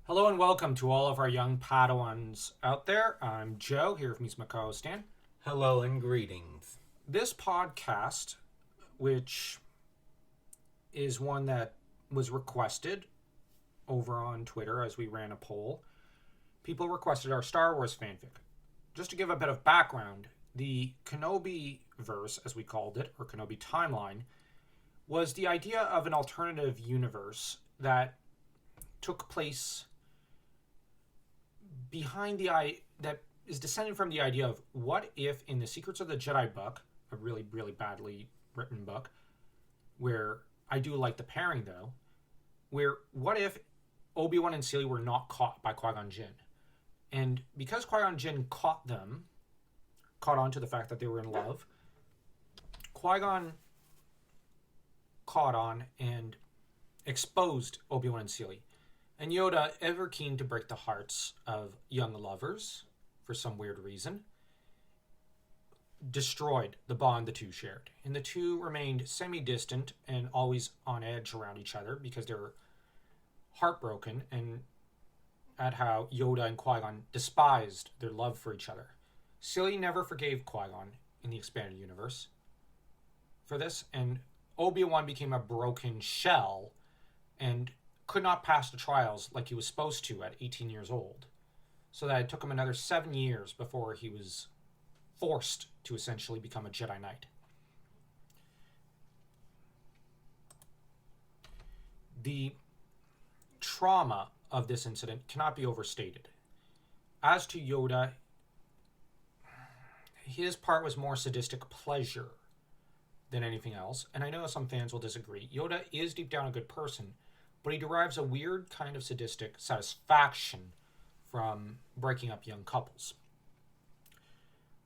Hello and welcome to all of our young Padawans out there. I'm Joe, here with me is my co-host Dan. Hello and greetings. This podcast, which is one that was requested over on Twitter as we ran a poll, people requested our Star Wars fanfic. Just to give a bit of background, the Kenobi verse, as we called it, or Kenobi timeline, was the idea of an alternative universe that took place that is descended from the idea of what if in the Secrets of the Jedi book, a really, really badly written book, where I do like the pairing though, where what if Obi-Wan and Celie were not caught by Qui-Gon Jinn? And because Qui-Gon Jinn caught on to the fact that they were in love, Qui-Gon caught on and exposed Obi-Wan and Celie. And Yoda, ever keen to break the hearts of young lovers, for some weird reason, destroyed the bond the two shared. And the two remained semi-distant and always on edge around each other because they were heartbroken and at how Yoda and Qui-Gon despised their love for each other. Celie never forgave Qui-Gon in the expanded universe for this, and Obi-Wan became a broken shell and could not pass the trials like he was supposed to at 18 years old. So that it took him another 7 years before he was forced to essentially become a Jedi Knight. The trauma of this incident cannot be overstated. As to Yoda, his part was more sadistic pleasure than anything else, and I know some fans will disagree. Yoda is deep down a good person, but he derives a weird kind of sadistic satisfaction from breaking up young couples.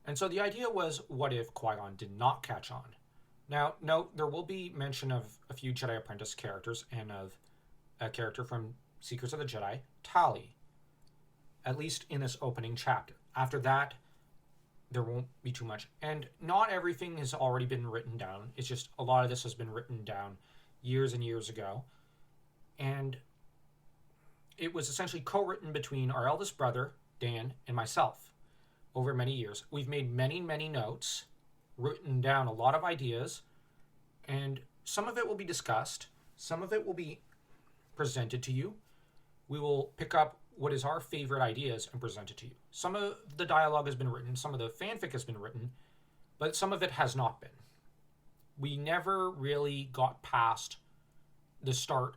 And so the idea was, what if Qui-Gon did not catch on? Now, note, there will be mention of a few Jedi Apprentice characters and of a character from Secrets of the Jedi, Tali, at least in this opening chapter. After that, there won't be too much. And not everything has already been written down. It's just a lot of this has been written down years and years ago. And it was essentially co-written between our eldest brother, Dan, and myself over many years. We've made many, many notes, written down a lot of ideas, and some of it will be discussed. Some of it will be presented to you. We will pick up what is our favorite ideas and present it to you. Some of the dialogue has been written, some of the fanfic has been written, but some of it has not been. We never really got past the start,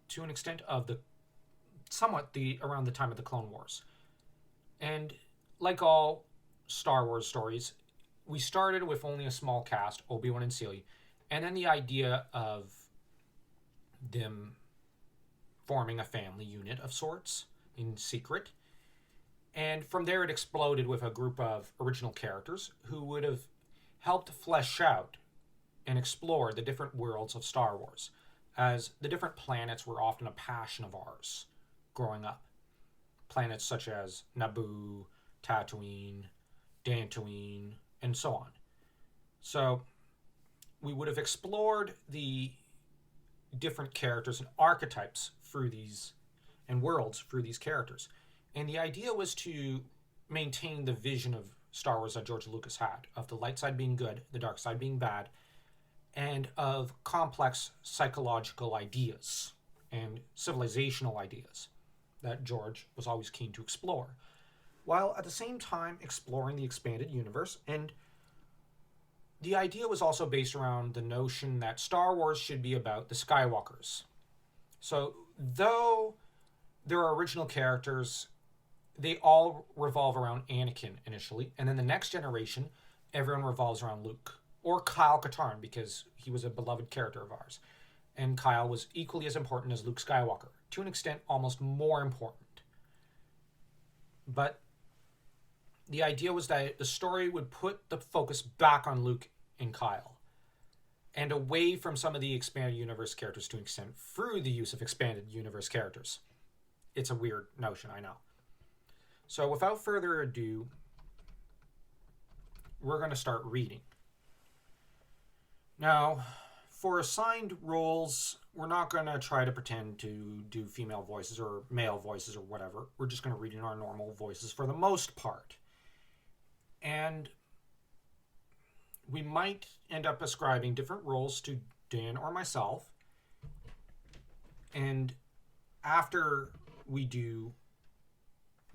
to an extent, of around the time of the Clone Wars. And like all Star Wars stories, we started with only a small cast, Obi-Wan and Celie, and then the idea of them forming a family unit of sorts in secret. And from there it exploded with a group of original characters who would have helped flesh out and explore the different worlds of Star Wars, as the different planets were often a passion of ours growing up. Planets such as Naboo, Tatooine, Dantooine, and so on. So we would have explored the different characters and archetypes through these, and worlds through these characters. And the idea was to maintain the vision of Star Wars that George Lucas had, of the light side being good, the dark side being bad, and of complex psychological ideas and civilizational ideas that George was always keen to explore, while at the same time exploring the expanded universe. And the idea was also based around the notion that Star Wars should be about the Skywalkers. So though there are original characters, they all revolve around Anakin initially, and then the next generation, everyone revolves around Luke. Or Kyle Katarn, because he was a beloved character of ours. And Kyle was equally as important as Luke Skywalker. To an extent, almost more important. But the idea was that the story would put the focus back on Luke and Kyle, and away from some of the expanded universe characters to an extent through the use of expanded universe characters. It's a weird notion, I know. So without further ado, we're going to start reading. Now, for assigned roles, we're not going to try to pretend to do female voices or male voices or whatever. We're just going to read in our normal voices for the most part. And we might end up ascribing different roles to Dan or myself. And after we do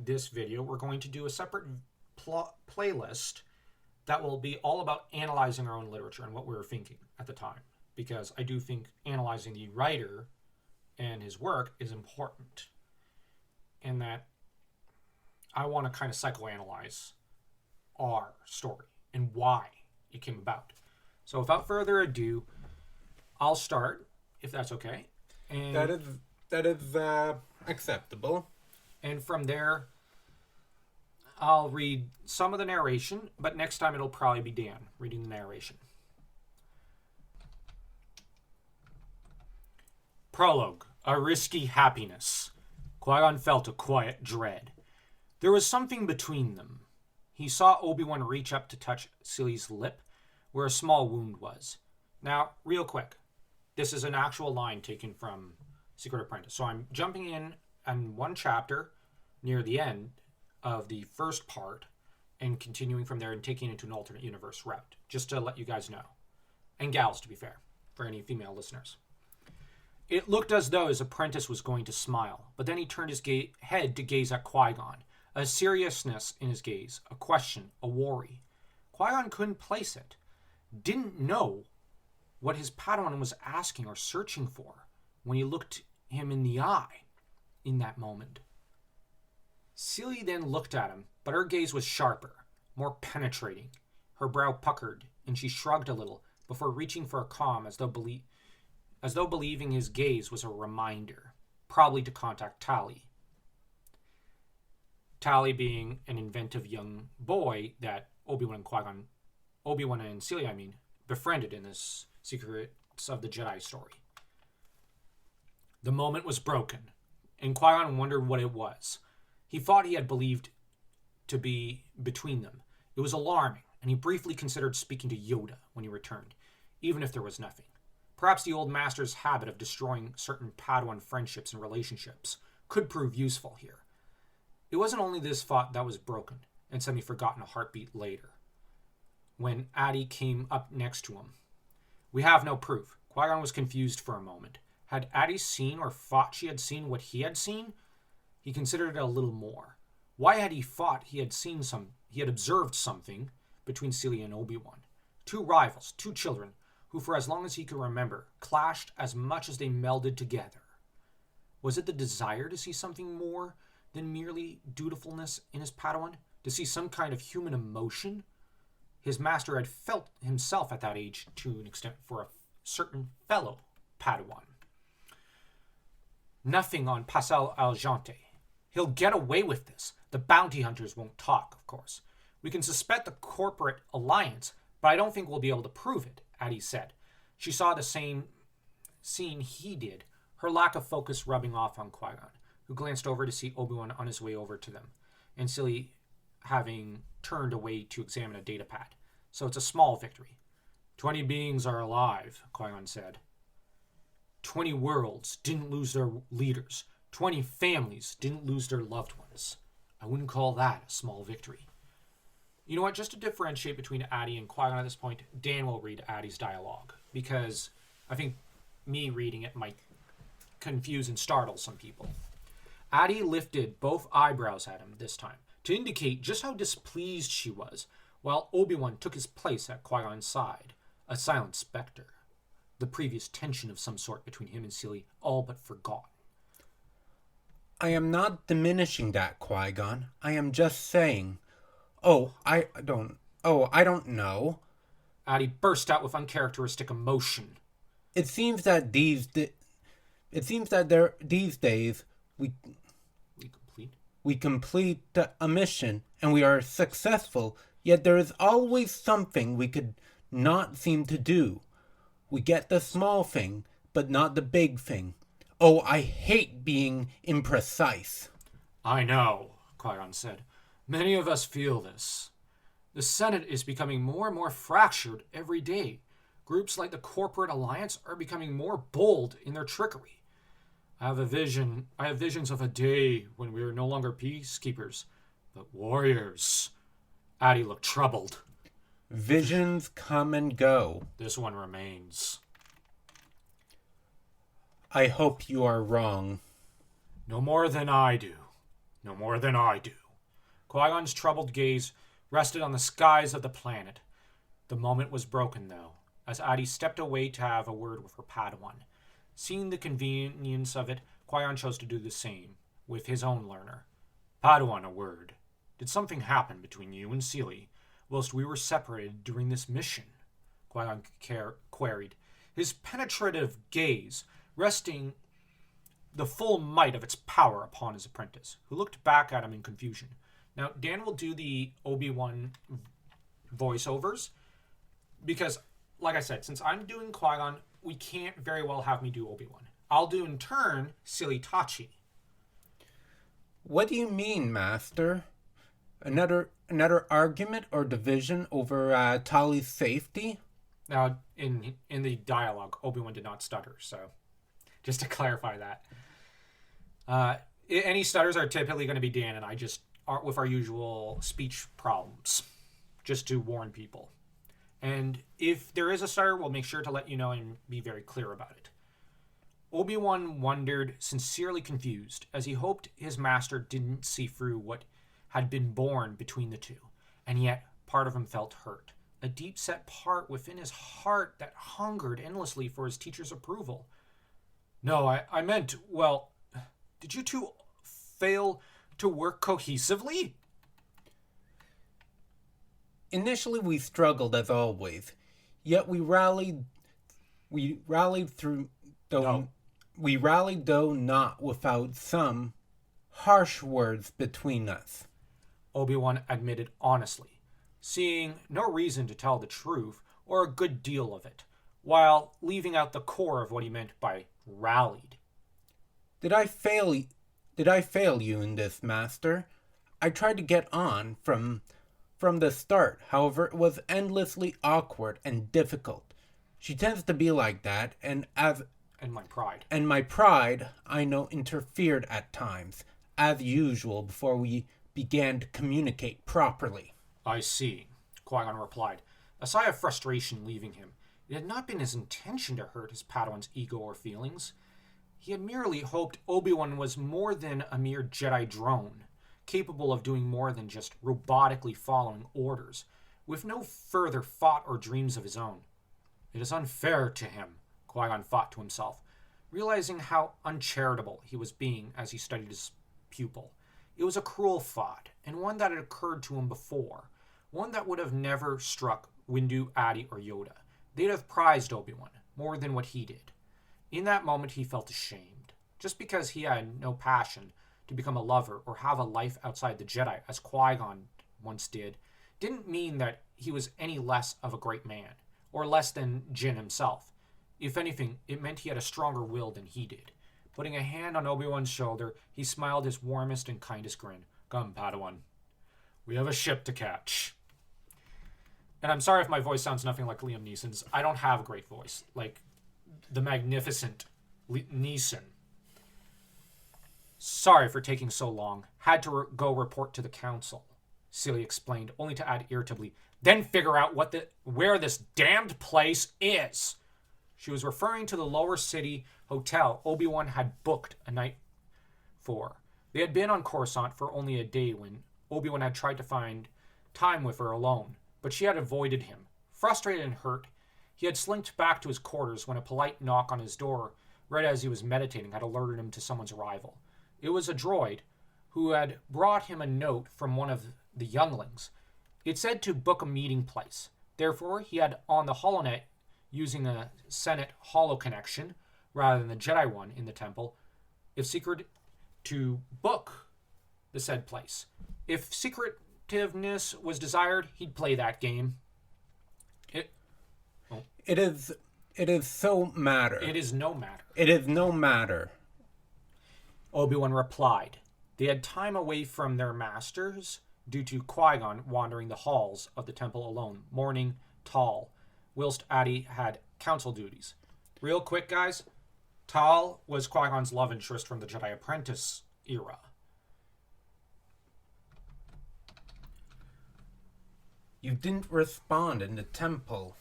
this video, we're going to do a separate playlist that will be all about analyzing our own literature and what we were thinking at the time. Because I do think analyzing the writer and his work is important. And that I want to kind of psychoanalyze our story and why it came about. So without further ado, I'll start, if that's okay. And that is acceptable. And from there, I'll read some of the narration, but next time it'll probably be Dan reading the narration. Prologue, a risky happiness. Qui-Gon felt a quiet dread. There was something between them. He saw Obi-Wan reach up to touch Silly's lip, where a small wound was. Now, real quick, this is an actual line taken from Secret Apprentice. So I'm jumping in on one chapter near the end of the first part and continuing from there and taking it into an alternate universe route, just to let you guys know. And gals, to be fair, for any female listeners. It looked as though his apprentice was going to smile, but then he turned his head to gaze at Qui-Gon. A seriousness in his gaze, a question, a worry. Qui-Gon couldn't place it. Didn't know what his Padawan was asking or searching for when he looked him in the eye in that moment. Celie then looked at him, but her gaze was sharper, more penetrating. Her brow puckered, and she shrugged a little before reaching for a calm as though believing his gaze was a reminder, probably to contact Tali. Tali being an inventive young boy that Obi-Wan and Celia, befriended in this Secrets of the Jedi story. The moment was broken, and Qui-Gon wondered what it was. He thought he had believed to be between them. It was alarming, and he briefly considered speaking to Yoda when he returned, even if there was nothing. Perhaps the old master's habit of destroying certain Padawan friendships and relationships could prove useful here. It wasn't only this thought that was broken and suddenly forgotten a heartbeat later, when Addie came up next to him. We have no proof. Qui-Gon was confused for a moment. Had Addie seen or thought she had seen what he had seen? He considered it a little more. Why had he thought he had observed something between Celia and Obi-Wan? Two rivals, two children, who for as long as he could remember, clashed as much as they melded together. Was it the desire to see something more than merely dutifulness in his Padawan? To see some kind of human emotion? His master had felt himself at that age to an extent for a certain fellow Padawan. Nothing on Pascal Algente. He'll get away with this. The bounty hunters won't talk, of course. We can suspect the corporate alliance, but I don't think we'll be able to prove it, Addie said. She saw the same scene he did, her lack of focus rubbing off on Qui-Gon, who glanced over to see Obi-Wan on his way over to them, and Silly having turned away to examine a datapad. So it's a small victory. 20 beings are alive, Qui-Gon said. 20 worlds didn't lose their leaders. 20 families didn't lose their loved ones. I wouldn't call that a small victory. You know what? Just to differentiate between Addie and Qui-Gon at this point, Dan will read Addie's dialogue, because I think me reading it might confuse and startle some people. Addie lifted both eyebrows at him this time, to indicate just how displeased she was, while Obi-Wan took his place at Qui-Gon's side, a silent specter. The previous tension of some sort between him and Celie all but forgotten. I am not diminishing that, Qui-Gon. I am just saying. I don't know. Addie burst out with uncharacteristic emotion. It seems that these days we complete a mission and we are successful, yet there is always something we could not seem to do. We get the small thing, but not the big thing. Oh, I hate being imprecise. I know, Qui-Gon said. Many of us feel this. The Senate is becoming more and more fractured every day. Groups like the Corporate Alliance are becoming more bold in their trickery. I have visions of a day when we are no longer peacekeepers, but warriors. Addie looked troubled. Visions come and go. This one remains. I hope you are wrong. No more than I do. No more than I do. Qui-Gon's troubled gaze rested on the skies of the planet. The moment was broken, though, as Addie stepped away to have a word with her Padawan. Seeing the convenience of it, Qui-Gon chose to do the same with his own learner. Padawan, a word. Did something happen between you and Sealy whilst we were separated during this mission? Qui-Gon queried, his penetrative gaze resting the full might of its power upon his apprentice, who looked back at him in confusion. Now, Dan will do the Obi-Wan voiceovers, because, like I said, since I'm doing Qui-Gon, we can't very well have me do Obi-Wan. I'll do, in turn, Silly Tachi. What do you mean, Master? Another argument or division over Tali's safety? Now, in the dialogue, Obi-Wan did not stutter, so just to clarify that. Any stutters are typically going to be Dan and I, just are with our usual speech problems, just to warn people. And if there is a stutter, we'll make sure to let you know and be very clear about it. Obi-Wan wondered, sincerely confused, as he hoped his master didn't see through what had been born between the two, and yet part of him felt hurt, a deep-set part within his heart that hungered endlessly for his teacher's approval. No, I meant, well, did you two fail to work cohesively? Initially we struggled as always, yet we rallied though not without some harsh words between us. Obi-Wan admitted honestly, seeing no reason to tell the truth or a good deal of it, while leaving out the core of what he meant by rallied. Did I fail you in this, Master? I tried to get on from the start, however it was endlessly awkward and difficult. She tends to be like that, and my pride, I know, interfered at times, as usual, before we began to communicate properly. I see, Qui-Gon replied, a sigh of frustration leaving him. It had not been his intention to hurt his Padawan's ego or feelings. He had merely hoped Obi-Wan was more than a mere Jedi drone, capable of doing more than just robotically following orders, with no further thought or dreams of his own. It is unfair to him, Qui-Gon thought to himself, realizing how uncharitable he was being as he studied his pupil. It was a cruel thought, and one that had occurred to him before, one that would have never struck Windu, Addie, or Yoda. They'd have prized Obi-Wan more than what he did. In that moment, he felt ashamed. Just because he had no passion to become a lover or have a life outside the Jedi, as Qui-Gon once did, didn't mean that he was any less of a great man, or less than Jin himself. If anything, it meant he had a stronger will than he did. Putting a hand on Obi-Wan's shoulder, he smiled his warmest and kindest grin. Come, Padawan. We have a ship to catch. And I'm sorry if my voice sounds nothing like Liam Neeson's. I don't have a great voice, like the magnificent Neeson. Sorry for taking so long. Had to go report to the council, Celia explained, only to add irritably, then figure out where this damned place is. She was referring to the lower city hotel Obi-Wan had booked a night for. They had been on Coruscant for only a day when Obi-Wan had tried to find time with her alone, but she had avoided him. Frustrated and hurt, he had slinked back to his quarters when a polite knock on his door, right as he was meditating, had alerted him to someone's arrival. It was a droid who had brought him a note from one of the younglings. It said to book a meeting place. Therefore, he had on the HoloNet, using a Senate Holo connection rather than the Jedi one in the temple, if secret to book the said place. If secretiveness was desired, he'd play that game. It is so matter. It is no matter. It is no matter. Obi-Wan replied. They had time away from their masters due to Qui-Gon wandering the halls of the temple alone, mourning tall, whilst Adi had council duties. Real quick, guys, Tal was Qui-Gon's love interest from the Jedi Apprentice era. You didn't respond in the temple.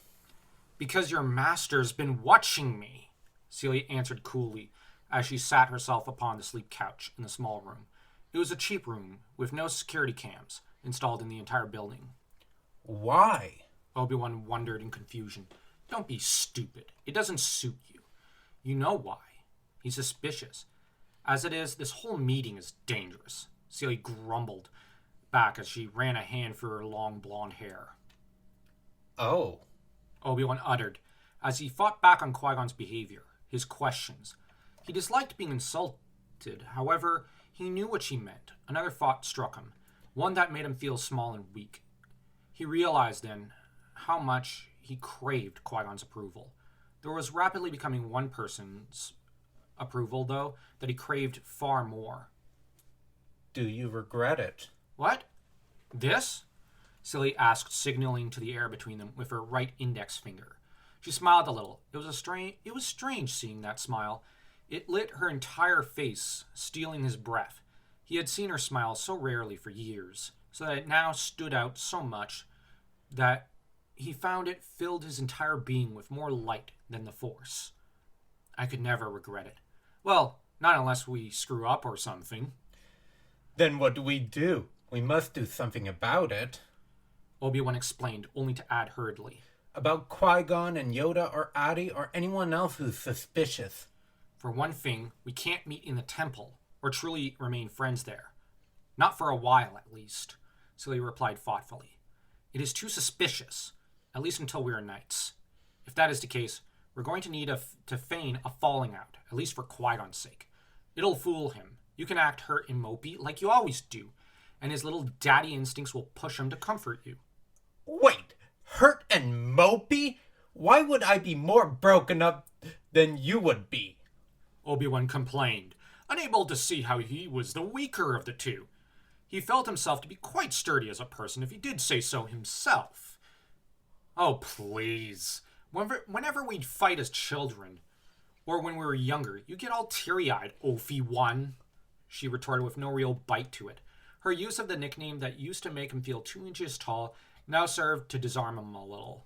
Because your master's been watching me, Celia answered coolly as she sat herself upon the sleep couch in the small room. It was a cheap room with no security cams installed in the entire building. Why? Obi-Wan wondered in confusion. Don't be stupid. It doesn't suit you. You know why. He's suspicious. As it is, this whole meeting is dangerous, Celia grumbled back as she ran a hand through her long blonde hair. Oh. Obi-Wan uttered as he fought back on Qui-Gon's behavior, his questions. He disliked being insulted, however, he knew what she meant. Another thought struck him, one that made him feel small and weak. He realized then how much he craved Qui-Gon's approval. There was rapidly becoming one person's approval, though, that he craved far more. Do you regret it? What? This? Silly asked, signaling to the air between them with her right index finger. She smiled a little. It was strange seeing that smile. It lit her entire face, stealing his breath. He had seen her smile so rarely for years, so that it now stood out so much that he found it filled his entire being with more light than the Force. I could never regret it. Well, not unless we screw up or something. Then what do? We must do something about it. Obi-Wan explained, only to add hurriedly. About Qui-Gon and Yoda or Adi or anyone else who's suspicious. For one thing, we can't meet in the temple, or truly remain friends there. Not for a while, at least, Celia replied thoughtfully. It is too suspicious, at least until we are knights. If that is the case, we're going to need to feign a falling out, at least for Qui-Gon's sake. It'll fool him. You can act hurt and mopey like you always do, and his little daddy instincts will push him to comfort you. Wait, hurt and mopey? Why would I be more broken up than you would be? Obi-Wan complained, unable to see how he was the weaker of the two. He felt himself to be quite sturdy as a person, if he did say so himself. Oh, please. Whenever we'd fight as children, or when we were younger, you get all teary-eyed, Obi-Wan, she retorted with no real bite to it. Her use of the nickname that used to make him feel 2 inches tall now served to disarm him a little.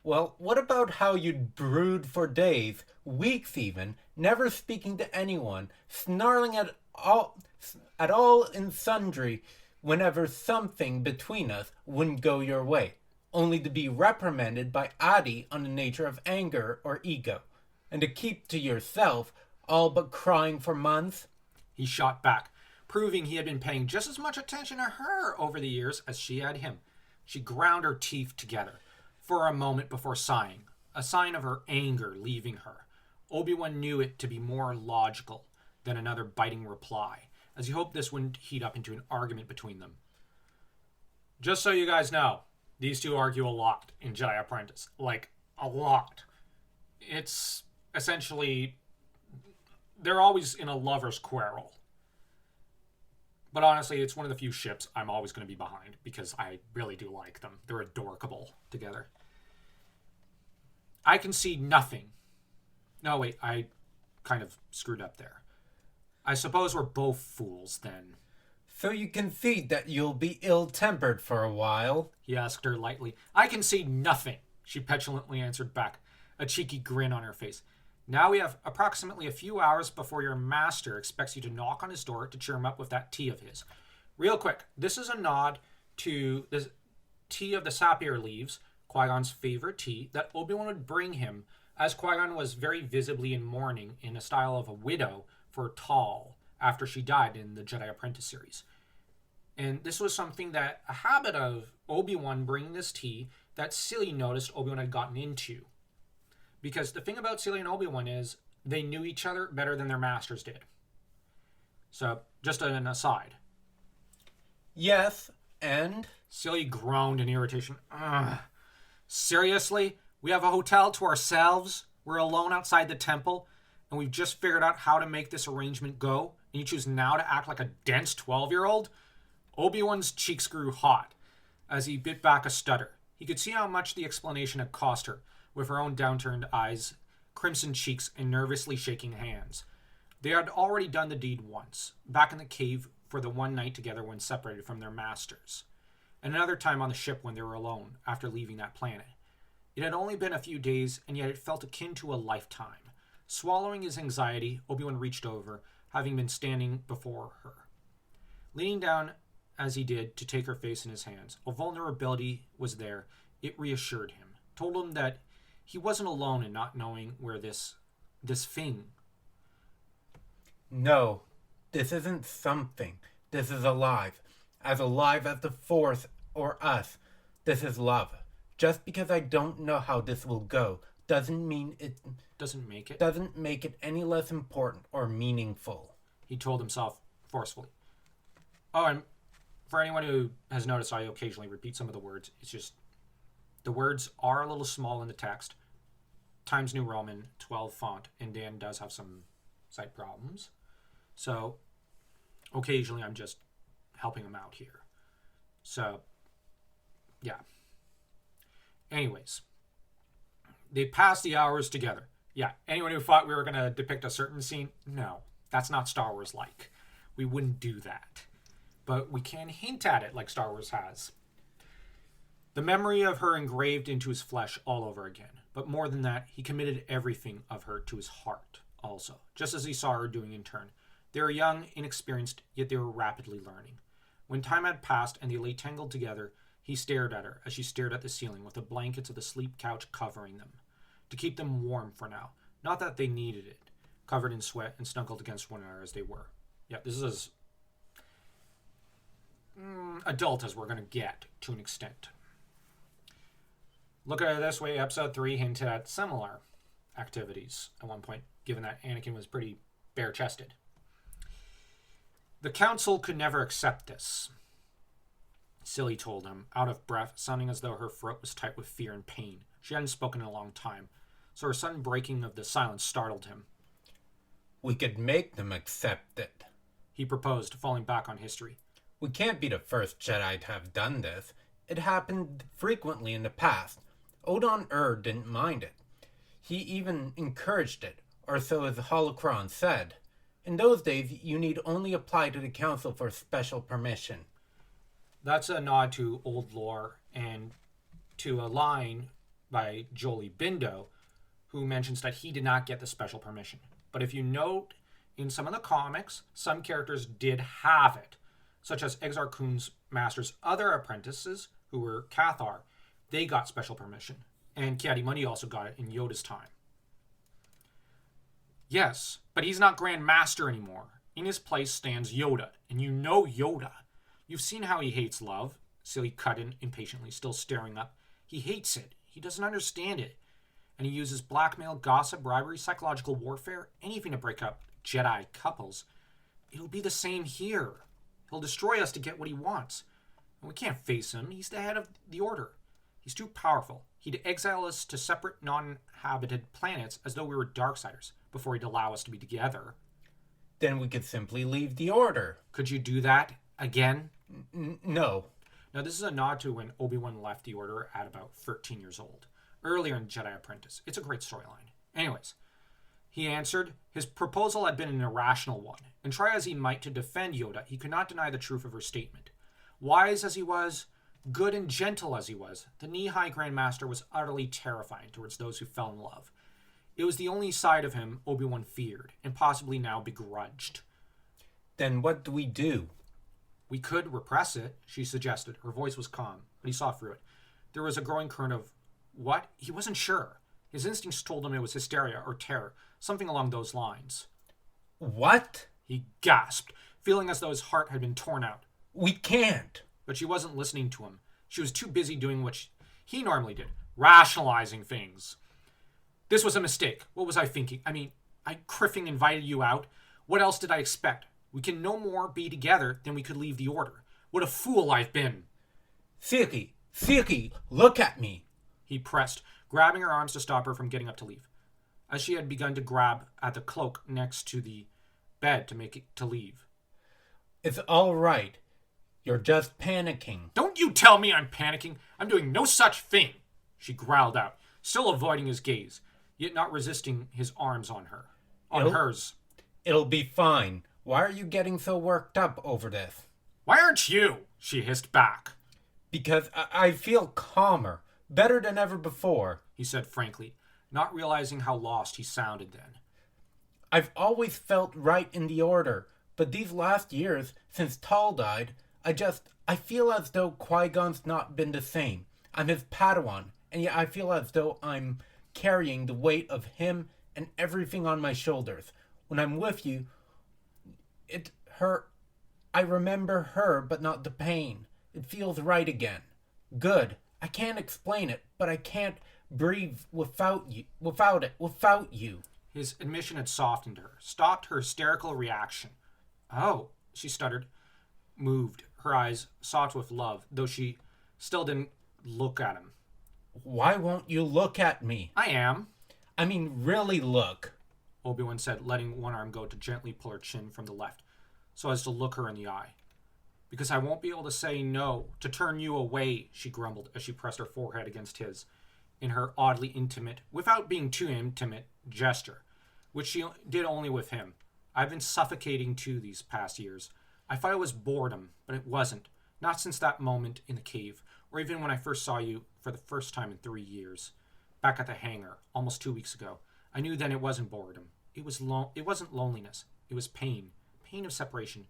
Well, what about how you'd brood for days, weeks even, never speaking to anyone, snarling at all and sundry whenever something between us wouldn't go your way, only to be reprimanded by Adi on the nature of anger or ego, and to keep to yourself, all but crying for months? He shot back, proving he had been paying just as much attention to her over the years as she had him. She ground her teeth together for a moment before sighing, a sign of her anger leaving her. Obi-Wan knew it to be more logical than another biting reply, as he hoped this wouldn't heat up into an argument between them. Just so you guys know, these two argue a lot in Jedi Apprentice. Like, a lot. It's essentially, they're always in a lover's quarrel. But honestly, it's one of the few ships I'm always going to be behind because I really do like them. They're adorable together. I can see nothing. No, wait, I kind of screwed up there. I suppose we're both fools then. So you concede that you'll be ill-tempered for a while? He asked her lightly. I can see nothing, she petulantly answered back, a cheeky grin on her face. Now we have approximately a few hours before your master expects you to knock on his door to cheer him up with that tea of his. Real quick, this is a nod to the tea of the sapphire leaves, Qui-Gon's favorite tea, that Obi-Wan would bring him, as Qui-Gon was very visibly in mourning in a style of a widow for Tal after she died in the Jedi Apprentice series. And this was something that, a habit of Obi-Wan bringing this tea that Silly noticed Obi-Wan had gotten into. Because the thing about Celia and Obi-Wan is they knew each other better than their masters did. So, just an aside. Yes, and? Celia groaned in irritation. Ugh. Seriously? We have a hotel to ourselves? We're alone outside the temple? And we've just figured out how to make this arrangement go? And you choose now to act like a dense 12-year-old? Obi-Wan's cheeks grew hot as he bit back a stutter. He could see how much the explanation had cost her, with her own downturned eyes, crimson cheeks, and nervously shaking hands. They had already done the deed once, back in the cave for the one night together when separated from their masters, and another time on the ship when they were alone after leaving that planet. It had only been a few days, and yet it felt akin to a lifetime. Swallowing his anxiety, Obi-Wan reached over, having been standing before her. Leaning down as he did to take her face in his hands, a vulnerability was there. It reassured him, told him that he wasn't alone in not knowing where this thing. No, this isn't something. This is alive. As alive as the Force or us. This is love. Just because I don't know how this will go doesn't mean it Doesn't make it any less important or meaningful. He told himself forcefully. Oh, and for anyone who has noticed, I occasionally repeat some of the words. It's just, the words are a little small in the text. Times New Roman, 12 font, and Dan does have some sight problems. So, occasionally I'm just helping him out here. So, yeah. Anyways, they passed the hours together. Yeah, anyone who thought we were going to depict a certain scene, no, that's not Star Wars like. We wouldn't do that. But we can hint at it like Star Wars has. The memory of her engraved into his flesh all over again. But more than that, he committed everything of her to his heart also, just as he saw her doing in turn. They were young, inexperienced, yet they were rapidly learning. When time had passed and they lay tangled together, he stared at her as she stared at the ceiling with the blankets of the sleep couch covering them, to keep them warm for now. Not that they needed it, covered in sweat and snuggled against one another as they were. Yeah, this is as adult as we're going to get, to an extent. Look at it this way, episode 3 hinted at similar activities at one point, given that Anakin was pretty bare-chested. The council could never accept this, Silly told him, out of breath, sounding as though her throat was tight with fear and pain. She hadn't spoken in a long time, so her sudden breaking of the silence startled him. We could make them accept it, he proposed, falling back on history. We can't be the first Jedi to have done this. It happened frequently in the past. Odan-urr didn't mind it. He even encouraged it, or so his holocron said. In those days, you need only apply to the council for special permission. That's a nod to old lore and to a line by Jolie Bindo, who mentions that he did not get the special permission. But if you note, in some of the comics, some characters did have it, such as Exar Kun's master's other apprentices, who were Cathar. They got special permission. And Ki-Adi-Mundi also got it in Yoda's time. Yes, but he's not Grand Master anymore. In his place stands Yoda, and you know Yoda. You've seen how he hates love. Silly cut in impatiently, still staring up. He hates it. He doesn't understand it. And he uses blackmail, gossip, bribery, psychological warfare, anything to break up Jedi couples. It'll be the same here. He'll destroy us to get what he wants. And we can't face him. He's the head of the Order. He's too powerful. He'd exile us to separate, non-inhabited planets as though we were Darksiders before he'd allow us to be together. Then we could simply leave the Order. Could you do that again? No. Now, this is a nod to when Obi-Wan left the Order at about 13 years old, earlier in Jedi Apprentice. It's a great storyline. Anyways, he answered. His proposal had been an irrational one, and try as he might to defend Yoda, he could not deny the truth of her statement. Wise as he was, good and gentle as he was, the knee-high Grand Master was utterly terrifying towards those who fell in love. It was the only side of him Obi-Wan feared, and possibly now begrudged. Then what do we do? We could repress it, she suggested. Her voice was calm, but he saw through it. There was a growing current of, what? He wasn't sure. His instincts told him it was hysteria or terror, something along those lines. What? He gasped, feeling as though his heart had been torn out. We can't. But she wasn't listening to him. She was too busy doing what he normally did, rationalizing things. This was a mistake. What was I thinking? I criffing invited you out. What else did I expect? We can no more be together than we could leave the Order. What a fool I've been. Siki, look at me. He pressed, grabbing her arms to stop her from getting up to leave. As she had begun to grab at the cloak next to the bed to make it to leave. It's all right. You're just panicking. Don't you tell me I'm panicking. I'm doing no such thing, she growled out, still avoiding his gaze, yet not resisting his arms on her. Hers. It'll be fine. Why are you getting so worked up over this? Why aren't you? She hissed back. Because I feel calmer, better than ever before, he said frankly, not realizing how lost he sounded then. I've always felt right in the Order, but these last years, since Tal died, I feel as though Qui-Gon's not been the same. I'm his Padawan, and yet I feel as though I'm carrying the weight of him and everything on my shoulders. When I'm with you, I remember her, but not the pain. It feels right again. Good. I can't explain it, but I can't breathe without you. His admission had softened her, stopped her hysterical reaction. Oh, she stuttered, moved, her eyes soft with love, though she still didn't look at him. Why won't you look at me? I am. I mean, really look, Obi-Wan said, letting one arm go to gently pull her chin from the left, so as to look her in the eye. Because I won't be able to say no, to turn you away, she grumbled as she pressed her forehead against his, in her oddly intimate, without being too intimate, gesture, which she did only with him. I've been suffocating too these past years. I thought it was boredom, but it wasn't. Not since that moment in the cave, or even when I first saw you for the first time in 3 years. Back at the hangar, almost 2 weeks ago. I knew then it wasn't boredom. It wasn't loneliness. It was pain. Pain of separation.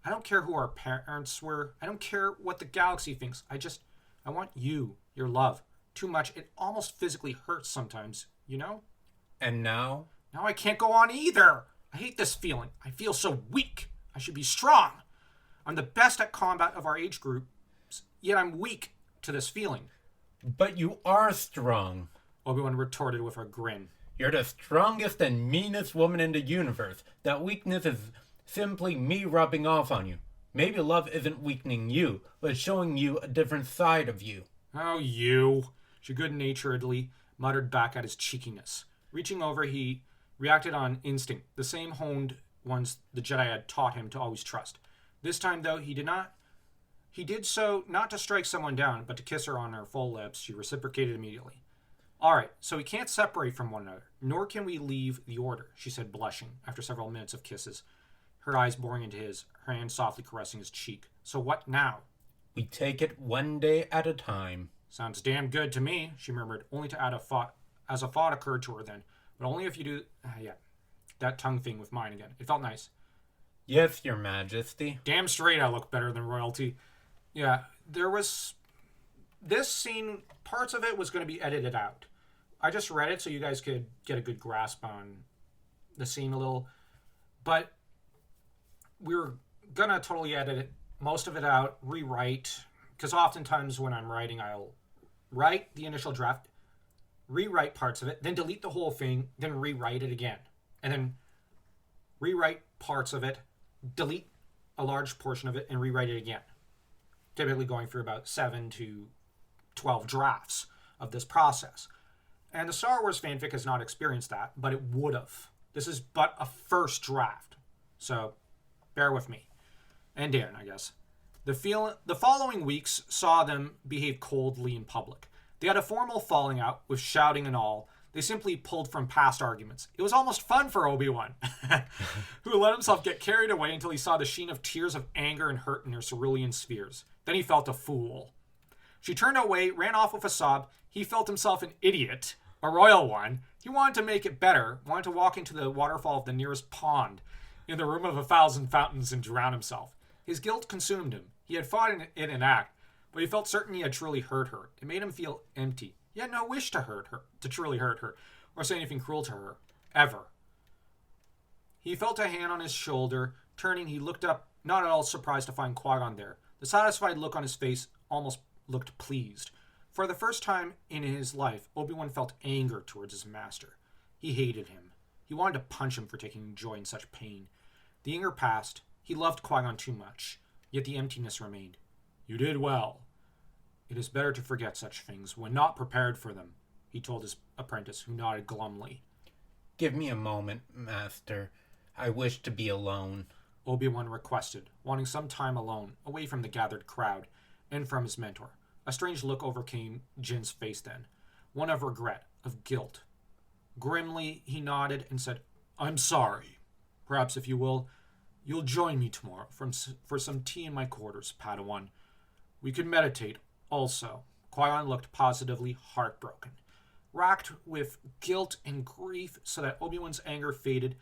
I don't care who our parents were. I don't care what the galaxy thinks. I want you, your love. Too much. It almost physically hurts sometimes, you know? And now? Now I can't go on either. I hate this feeling. I feel so weak. I should be strong. I'm the best at combat of our age group, yet I'm weak to this feeling. But you are strong, Obi-Wan retorted with a grin. You're the strongest and meanest woman in the universe. That weakness is simply me rubbing off on you. Maybe love isn't weakening you, but showing you a different side of you. Oh, you, she good-naturedly muttered back at his cheekiness. Reaching over, he reacted on instinct, the same honed ones the Jedi had taught him to always trust. This time, though, he did so not to strike someone down, but to kiss her on her full lips. She reciprocated immediately. All right, so we can't separate from one another, nor can we leave the Order, she said, blushing, after several minutes of kisses, her eyes boring into his, her hand softly caressing his cheek. So what now? We take it one day at a time. Sounds damn good to me, she murmured, only to add a thought occurred to her then. But only if you do... yeah, that tongue thing with mine again. It felt nice. Yes, Your Majesty. Damn straight I look better than royalty. Yeah, there was... This scene, parts of it was going to be edited out. I just read it so you guys could get a good grasp on the scene a little. But we were going to totally edit it, most of it out, rewrite. Because oftentimes when I'm writing, I'll write the initial draft, rewrite parts of it, then delete the whole thing, then rewrite it again. And then rewrite parts of it, delete a large portion of it, and rewrite it again. Typically going through about 7 to 12 drafts of this process. And the Star Wars fanfic has not experienced that, but it would have. This is but a first draft. So, bear with me. And Darren, I guess. The following weeks saw them behave coldly in public. They had a formal falling out, with shouting and all. They simply pulled from past arguments. It was almost fun for Obi-Wan, who let himself get carried away until he saw the sheen of tears of anger and hurt in her cerulean spheres. Then he felt a fool. She turned away, ran off with a sob. He felt himself an idiot, a royal one. He wanted to make it better, wanted to walk into the waterfall of the nearest pond, in the room of 1,000 fountains, and drown himself. His guilt consumed him. He had fought in an act, but he felt certain he had truly hurt her. It made him feel empty. He had no wish to hurt her, to truly hurt her, or say anything cruel to her, ever. He felt a hand on his shoulder. Turning, he looked up, not at all surprised to find Qui-Gon there. The satisfied look on his face almost looked pleased. For the first time in his life, Obi-Wan felt anger towards his master. He hated him. He wanted to punch him for taking joy in such pain. The anger passed. He loved Qui-Gon too much, yet the emptiness remained. You did well. It is better to forget such things when not prepared for them, he told his apprentice, who nodded glumly. Give me a moment, Master. I wish to be alone, Obi-Wan requested, wanting some time alone, away from the gathered crowd, and from his mentor. A strange look overcame Jin's face then, one of regret, of guilt. Grimly, he nodded and said, "I'm sorry. Perhaps, if you will, you'll join me tomorrow for some tea in my quarters, Padawan. We could meditate, also." Qui-Gon looked positively heartbroken, racked with guilt and grief so that Obi-Wan's anger faded,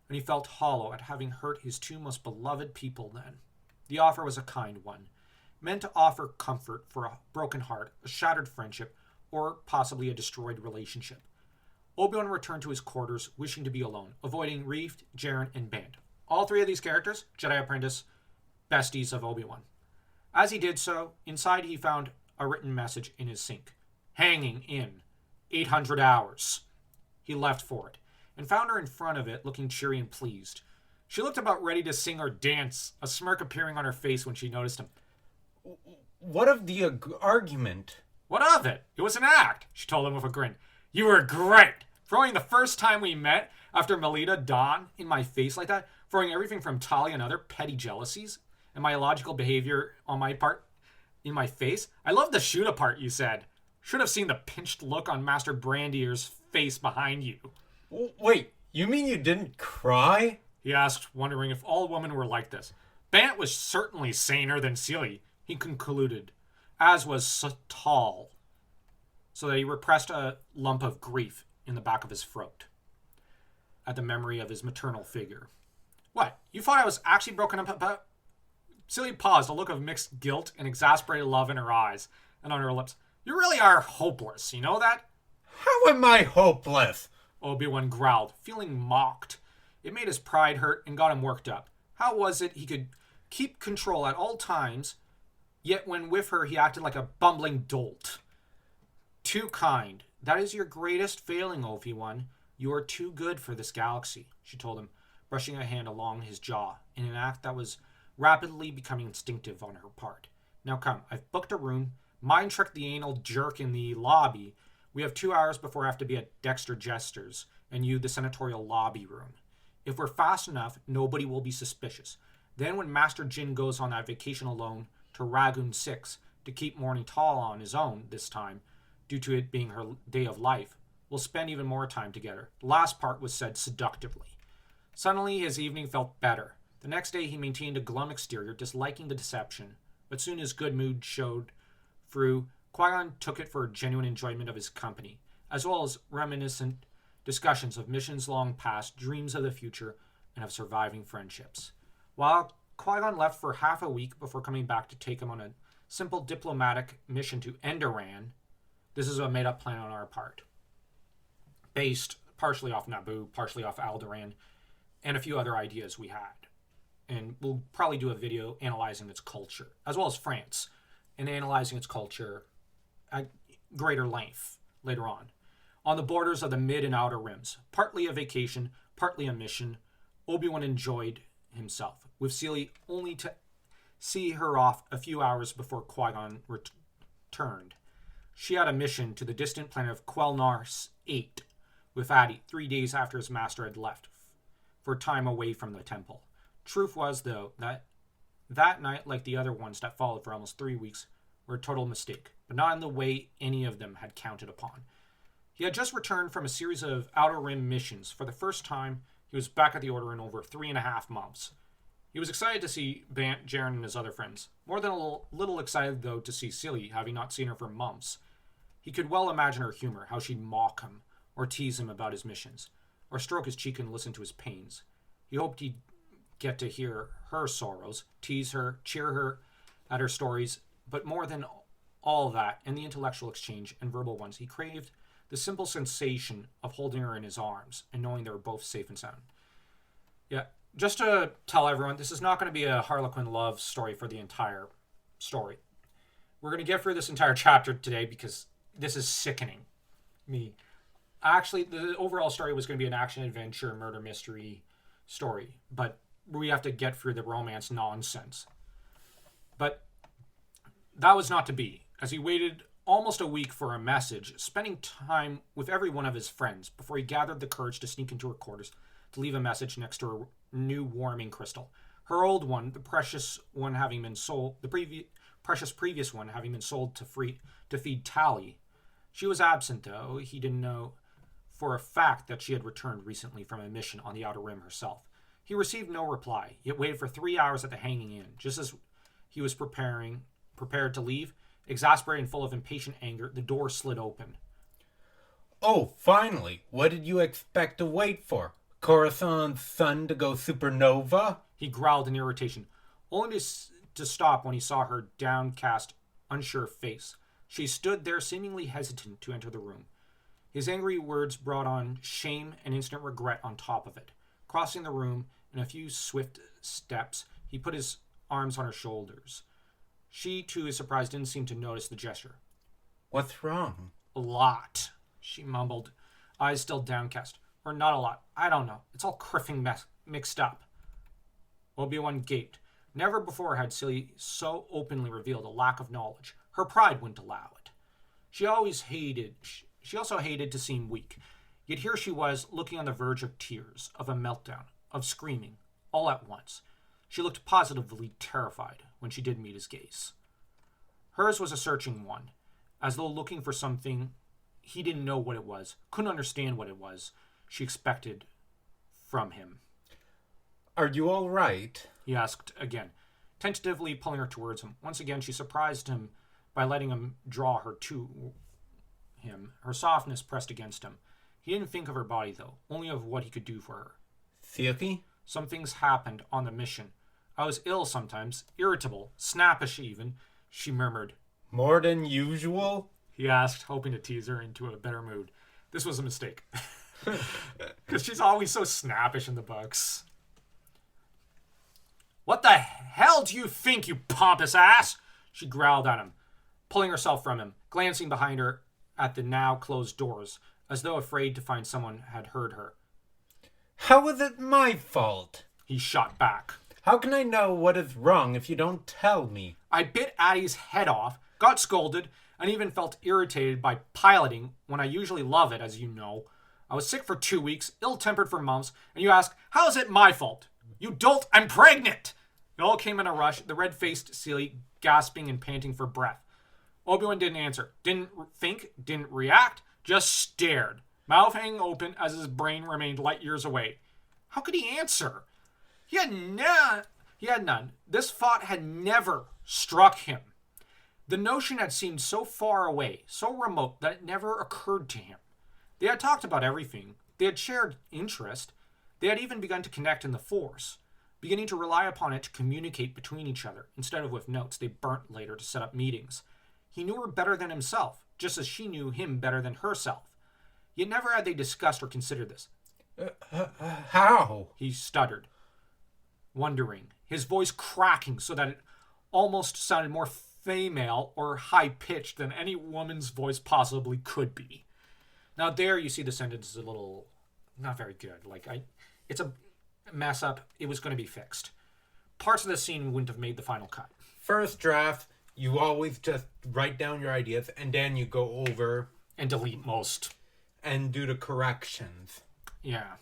and he felt hollow at having hurt his two most beloved people then. The offer was a kind one, meant to offer comfort for a broken heart, a shattered friendship, or possibly a destroyed relationship. Obi-Wan returned to his quarters, wishing to be alone, avoiding Reef, Jaren, and Band. All three of these characters, Jedi Apprentice, besties of Obi-Wan. As he did so, inside he found a written message in his sink. "Hanging in 800 hours." He left for it, and found her in front of it, looking cheery and pleased. She looked about ready to sing or dance, a smirk appearing on her face when she noticed him. "What of the argument?" "What of it? It was an act," she told him with a grin. "You were great. Throwing the first time we met, after Melita Dawn, in my face like that, throwing everything from Talia and other petty jealousies, and my illogical behavior on my part in my face. I love the shoot apart, you said. Should have seen the pinched look on Master Brandier's face behind you." "Wait, you mean you didn't cry?" he asked, wondering if all women were like this. Bant was certainly saner than Celie, he concluded, as was Satal, so that he repressed a lump of grief in the back of his throat at the memory of his maternal figure. "What, you thought I was actually broken up about?" Celie paused, a look of mixed guilt and exasperated love in her eyes and on her lips. "You really are hopeless, you know that?" "How am I hopeless?" Obi-Wan growled, feeling mocked. It made his pride hurt and got him worked up. How was it he could keep control at all times, yet when with her he acted like a bumbling dolt? "Too kind. That is your greatest failing, Obi-Wan. You are too good for this galaxy," she told him, brushing a hand along his jaw, in an act that was rapidly becoming instinctive on her part. "Now come, I've booked a room. Mind trick the anal jerk in the lobby. We have 2 hours before I have to be at Dexter Jester's, and you the senatorial lobby room. If we're fast enough, nobody will be suspicious. Then when Master Jin goes on that vacation alone to Ragoon 6 to keep Morning Tall on his own this time, due to it being her day of life, we'll spend even more time together." The last part was said seductively. Suddenly his evening felt better. The next day he maintained a glum exterior, disliking the deception, but soon his good mood showed through. Qui-Gon took it for a genuine enjoyment of his company, as well as reminiscent discussions of missions long past, dreams of the future, and of surviving friendships. While Qui-Gon left for half a week before coming back to take him on a simple diplomatic mission to Enderan. This is a made-up plan on our part, based partially off Naboo, partially off Alderaan, and a few other ideas we had. And we'll probably do a video analyzing its culture, as well as France, and analyzing its culture at greater length later on the borders of the mid and outer rims. Partly a vacation, partly a mission, Obi-Wan enjoyed himself, with Celie only to see her off a few hours before Qui-Gon returned. She had a mission to the distant planet of Quelnars 8 with Addy 3 days after his master had left for time away from the temple. Truth was, though, that night, like the other ones that followed for almost 3 weeks, were a total mistake, but not in the way any of them had counted upon. He had just returned from a series of Outer Rim missions. For the first time, he was back at the Order in over 3.5 months. He was excited to see Bant, Jaren, and his other friends. More than a little excited, though, to see Celie, having not seen her for months. He could well imagine her humor, how she'd mock him, or tease him about his missions, or stroke his cheek and listen to his pains. He hoped he'd get to hear her sorrows, tease her, cheer her at her stories, but more than all that, and the intellectual exchange and verbal ones, he craved the simple sensation of holding her in his arms and knowing they were both safe and sound. Yeah, just to tell everyone, this is not going to be a Harlequin love story for the entire story. We're going to get through this entire chapter today because this is sickening me. Actually, the overall story was going to be an action-adventure, murder mystery story, but we have to get through the romance nonsense. But that was not to be, as he waited almost a week for a message, spending time with every one of his friends before he gathered the courage to sneak into her quarters to leave a message next to her new warming crystal. Her old one, the precious one having been sold, the precious previous one having been sold to feed Tally. She was absent, though. He didn't know for a fact that she had returned recently from a mission on the Outer Rim herself. He received no reply, yet waited for 3 hours at the Hanging Inn. Just as he was prepared to leave, exasperated and full of impatient anger, the door slid open. Oh, finally! What did you expect to wait for? Coruscant's sun to go supernova? He growled in irritation, only to stop when he saw her downcast, unsure face. She stood there seemingly hesitant to enter the room. His angry words brought on shame and instant regret on top of it. Crossing the room in a few swift steps, he put his arms on her shoulders. She, to his surprise, didn't seem to notice the gesture. What's wrong? A lot, she mumbled, eyes still downcast. Or not a lot. I don't know. It's all criffing mixed up. Obi-Wan gaped. Never before had Celie so openly revealed a lack of knowledge. Her pride wouldn't allow it. She also hated to seem weak. Yet here she was, looking on the verge of tears, of a meltdown, of screaming, all at once. She looked positively terrified when she did meet his gaze. Hers was a searching one, as though looking for something he didn't know what it was, couldn't understand what it was she expected from him. Are you all right? He asked again, tentatively pulling her towards him. Once again, she surprised him by letting him draw her to him, her softness pressed against him. He didn't think of her body, though, only of what he could do for her. Celie? Some things happened on the mission. I was ill sometimes, irritable, snappish even, she murmured. More than usual? He asked, hoping to tease her into a better mood. This was a mistake. Because she's always so snappish in the books. What the hell do you think, you pompous ass? She growled at him, pulling herself from him, glancing behind her at the now closed doors, as though afraid to find someone had heard her. How is it my fault? He shot back. How can I know what is wrong if you don't tell me? I bit Addie's head off, got scolded, and even felt irritated by piloting when I usually love it, as you know. I was sick for 2 weeks, ill-tempered for months, and you ask, how is it my fault? You dolt, I'm pregnant! It all came in a rush, the red-faced Celie gasping and panting for breath. Obi-Wan didn't answer, didn't think, didn't react, just stared, mouth hanging open as his brain remained light years away. How could he answer? He had none. This thought had never struck him. The notion had seemed so far away, so remote, that it never occurred to him. They had talked about everything. They had shared interest. They had even begun to connect in the Force, beginning to rely upon it to communicate between each other, instead of with notes they burnt later to set up meetings. He knew her better than himself, just as she knew him better than herself. Yet never had they discussed or considered this. How? He stuttered, wondering, his voice cracking so that it almost sounded more female or high-pitched than any woman's voice possibly could be. Now there you see the sentence is a little not very good. It's a mess up. It was going to be fixed. Parts of the scene wouldn't have made the final cut. First draft, you always just write down your ideas and then you go over and delete most. And do the corrections. Yeah.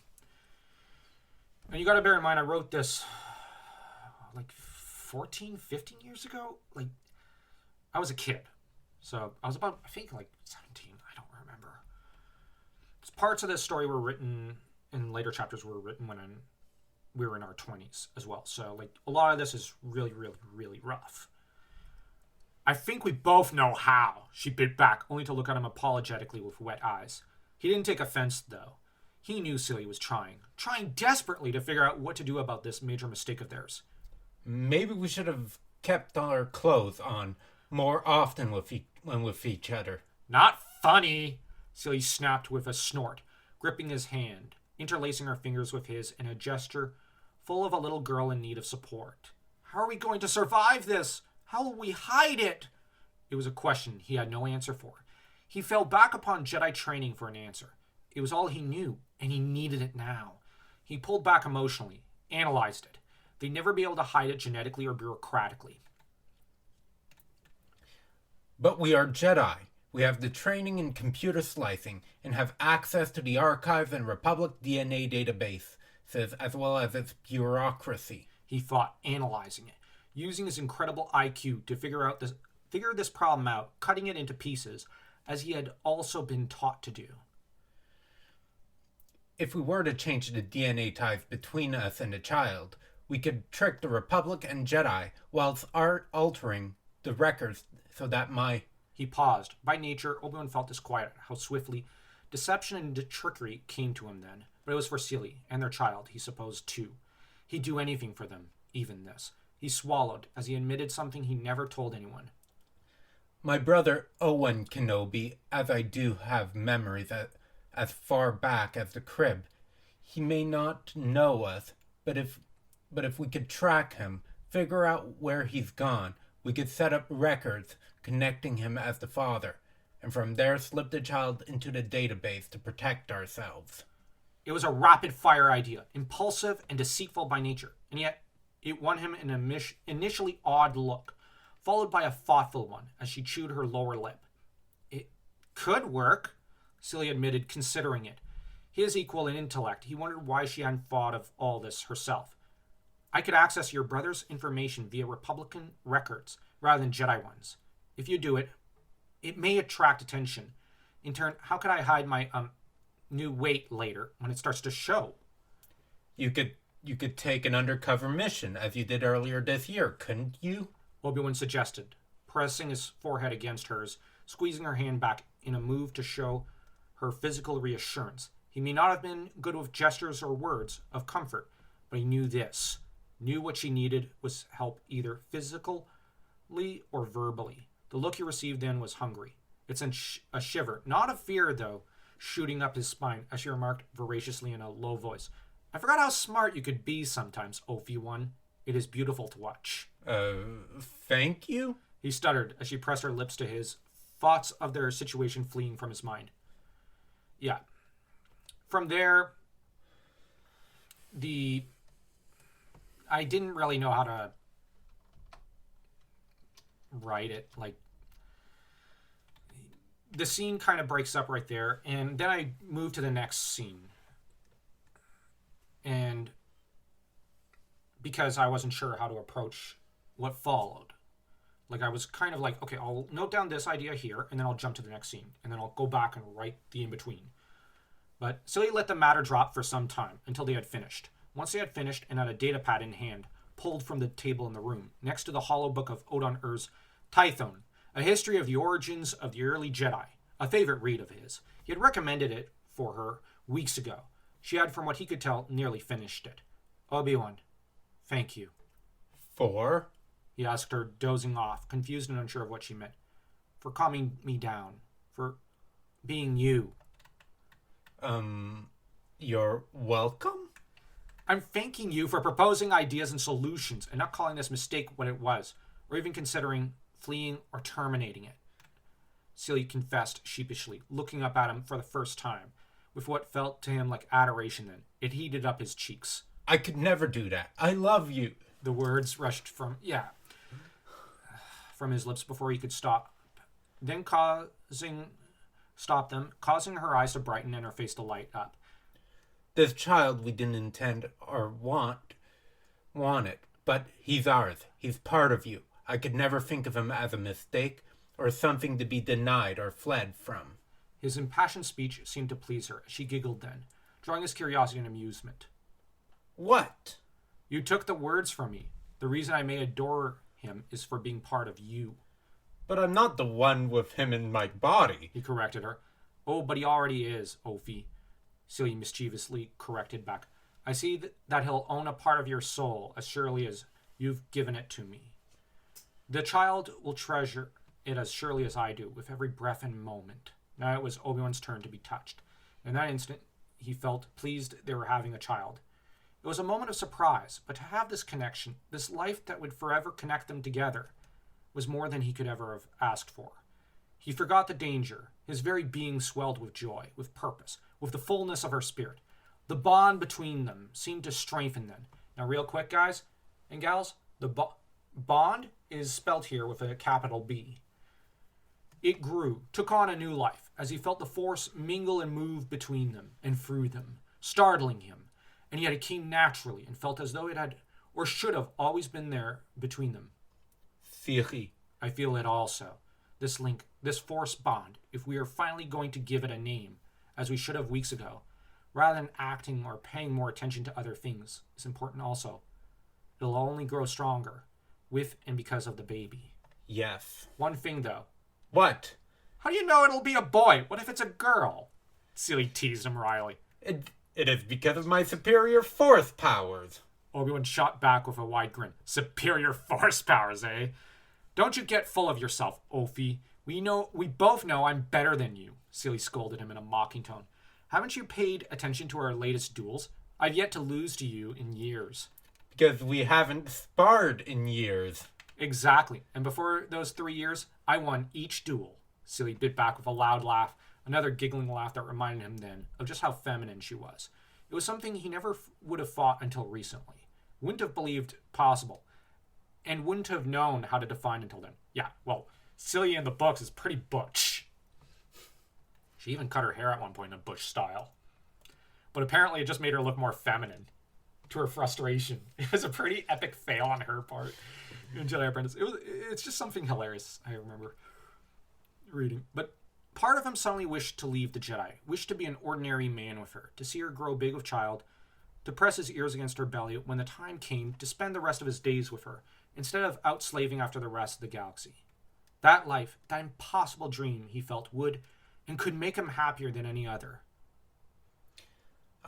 And you got to bear in mind, I wrote this 14, 15 years ago. I was a kid. So I was about, I think 17. I don't remember. Parts of this story were written, and later chapters were written when we were in our 20s as well. So a lot of this is really, really, really rough. I think we both know how, she bit back, only to look at him apologetically with wet eyes. He didn't take offense, though. He knew Celie was trying desperately to figure out what to do about this major mistake of theirs. Maybe we should have kept our clothes on more often when with each other. Not funny, Celie snapped with a snort, gripping his hand, interlacing her fingers with his in a gesture full of a little girl in need of support. How are we going to survive this? How will we hide it? It was a question he had no answer for. He fell back upon Jedi training for an answer. It was all he knew, and he needed it now. He pulled back emotionally, analyzed it. They'd never be able to hide it genetically or bureaucratically. But we are Jedi. We have the training in computer slicing and have access to the archives and Republic DNA database, as well as its bureaucracy. He thought, analyzing it. using his incredible IQ to figure this problem out, cutting it into pieces, as he had also been taught to do. If we were to change the DNA ties between us and the child, we could trick the Republic and Jedi whilst altering the records so that He paused. By nature, Obi-Wan felt disquieted how swiftly deception and trickery came to him then. But it was for Celie and their child, he supposed, too. He'd do anything for them, even this. He swallowed as he admitted something he never told anyone. My brother Owen Kenobi, as I do have memories as far back as the crib, he may not know us, but if we could track him, figure out where he's gone, we could set up records connecting him as the father, and from there slip the child into the database to protect ourselves. It was a rapid-fire idea, impulsive and deceitful by nature, and yet it won him an initially odd look, followed by a thoughtful one as she chewed her lower lip. It could work, Celia admitted, considering it. His equal in intellect, he wondered why she hadn't thought of all this herself. I could access your brother's information via Republican records rather than Jedi ones. If you do it, it may attract attention. In turn, how could I hide my new weight later when it starts to show? You could take an undercover mission as you did earlier this year, couldn't you? Obi-Wan suggested, pressing his forehead against hers, squeezing her hand back in a move to show her physical reassurance. He may not have been good with gestures or words of comfort, but he knew this. Knew what she needed was help either physically or verbally. The look he received then was hungry. It sent a shiver, not of fear, though, shooting up his spine, as she remarked voraciously in a low voice. I forgot how smart you could be sometimes, Obi-Wan. It is beautiful to watch. Thank you? He stuttered as she pressed her lips to his, thoughts of their situation fleeing from his mind. Yeah. From there, I didn't really know how to write it. Like, the scene kind of breaks up right there, and then I move to the next scene. And because I wasn't sure how to approach what followed. Like, I was kind of like, okay, I'll note down this idea here, and then I'll jump to the next scene, and then I'll go back and write the in-between. But Celia let the matter drop for some time, until they had finished. Once they had finished, and had a data pad in hand, pulled from the table in the room, next to the hollow book of odan-urr's Tython, a history of the origins of the early Jedi, a favorite read of his. He had recommended it for her weeks ago. She had, from what he could tell, nearly finished it. Obi-Wan, thank you. For? He asked her, dozing off, confused and unsure of what she meant. For calming me down. For being you. You're welcome? I'm thanking you for proposing ideas and solutions and not calling this mistake what it was, or even considering fleeing or terminating it. Celia confessed sheepishly, looking up at him for the first time, with what felt to him like adoration then. It heated up his cheeks. I could never do that. I love you. The words rushed from his lips before he could stop. Then stop them, causing her eyes to brighten and her face to light up. This child we didn't intend or want it, but he's ours. He's part of you. I could never think of him as a mistake or something to be denied or fled from. His impassioned speech seemed to please her. She giggled then, drawing his curiosity and amusement. What? You took the words from me. The reason I may adore him is for being part of you. But I'm not the one with him in my body. He corrected her. Oh, but he already is, Ophi. Celia mischievously corrected back. I see that he'll own a part of your soul as surely as you've given it to me. The child will treasure it as surely as I do, with every breath and moment. Now it was Obi-Wan's turn to be touched. In that instant, he felt pleased they were having a child. It was a moment of surprise, but to have this connection, this life that would forever connect them together, was more than he could ever have asked for. He forgot the danger. His very being swelled with joy, with purpose, with the fullness of her spirit. The bond between them seemed to strengthen then. Now, real quick, guys and gals, the bond is spelled here with a capital B. It grew, took on a new life, as he felt the force mingle and move between them and through them, startling him. And yet it came naturally and felt as though it had or should have always been there between them. Theory. I feel it also. This link, this force bond, if we are finally going to give it a name, as we should have weeks ago, rather than acting or paying more attention to other things, is important also. It'll only grow stronger, with and because of the baby. Yes. One thing, though. What? How do you know it'll be a boy? What if it's a girl? Silly teased him wryly. It is because of my superior force powers. Obi-Wan shot back with a wide grin. Superior force powers, eh? Don't you get full of yourself, Ophi. We both know I'm better than you, Silly scolded him in a mocking tone. Haven't you paid attention to our latest duels? I've yet to lose to you in years. Because we haven't sparred in years. Exactly. And before those 3 years, I won each duel. Silly bit back with a loud laugh, another giggling laugh that reminded him then of just how feminine she was. It was something he never would have thought until recently. Wouldn't have believed possible. And wouldn't have known how to define until then. Yeah, well, Silly in the books is pretty butch. She even cut her hair at one point in a butch style. But apparently it just made her look more feminine. To her frustration. It was a pretty epic fail on her part in Jedi Apprentice. It's just something hilarious I remember reading. But part of him suddenly wished to leave the Jedi, wished to be an ordinary man with her, to see her grow big of child, to press his ears against her belly when the time came to spend the rest of his days with her, instead of out slaving after the rest of the galaxy. That life, that impossible dream, he felt would and could make him happier than any other.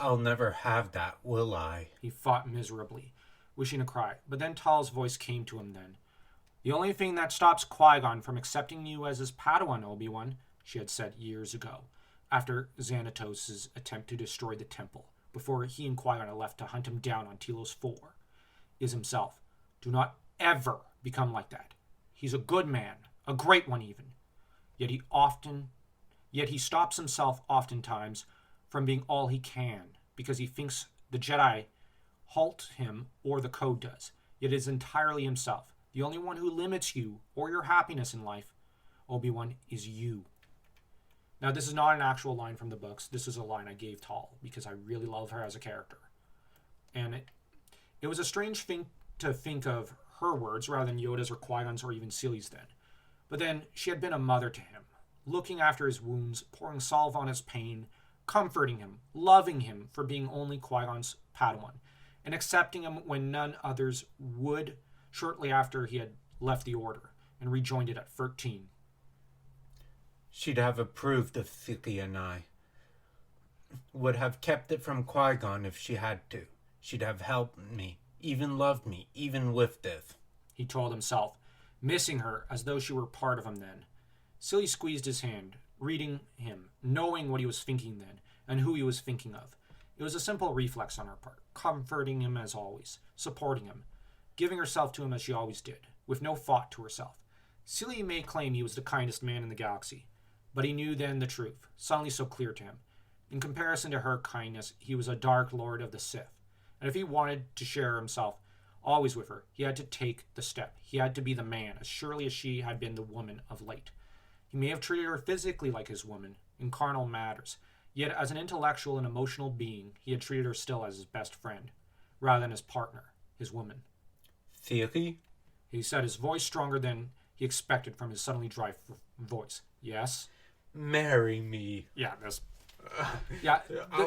I'll never have that, will I? He fought miserably, wishing to cry, but then Tal's voice came to him then. The only thing that stops Qui-Gon from accepting you as his Padawan, Obi-Wan, she had said years ago, after Xanatos' attempt to destroy the temple, before he and Qui-Gon had left to hunt him down on Telos 4, is himself. Do not ever become like that. He's a good man, a great one even. Yet he stops himself oftentimes from being all he can, because he thinks the Jedi halt him or the Code does. Yet it is entirely himself. The only one who limits you or your happiness in life, Obi-Wan, is you. Now, this is not an actual line from the books. This is a line I gave Tal because I really love her as a character. And it was a strange thing to think of her words rather than Yoda's or Qui-Gon's or even Silly's then. But then she had been a mother to him, looking after his wounds, pouring salve on his pain, comforting him, loving him for being only Qui-Gon's Padawan, and accepting him when none others would shortly after he had left the Order and rejoined it at 13. She'd have approved of Silly and I. Would have kept it from Qui-Gon if she had to. She'd have helped me, even loved me, even with this. He told himself, missing her as though she were part of him then. Silly squeezed his hand, reading him, knowing what he was thinking then, and who he was thinking of. It was a simple reflex on her part, comforting him as always, supporting him, giving herself to him as she always did, with no thought to herself. Silly may claim he was the kindest man in the galaxy, but he knew then the truth, suddenly so clear to him. In comparison to her kindness, he was a dark lord of the Sith, and if he wanted to share himself always with her, he had to take the step. He had to be the man, as surely as she had been the woman of late. He may have treated her physically like his woman, in carnal matters, yet as an intellectual and emotional being, he had treated her still as his best friend, rather than his partner, his woman. Silly? He said, his voice stronger than he expected from his suddenly dry voice. Yes? Marry me. Yeah, this... Yeah,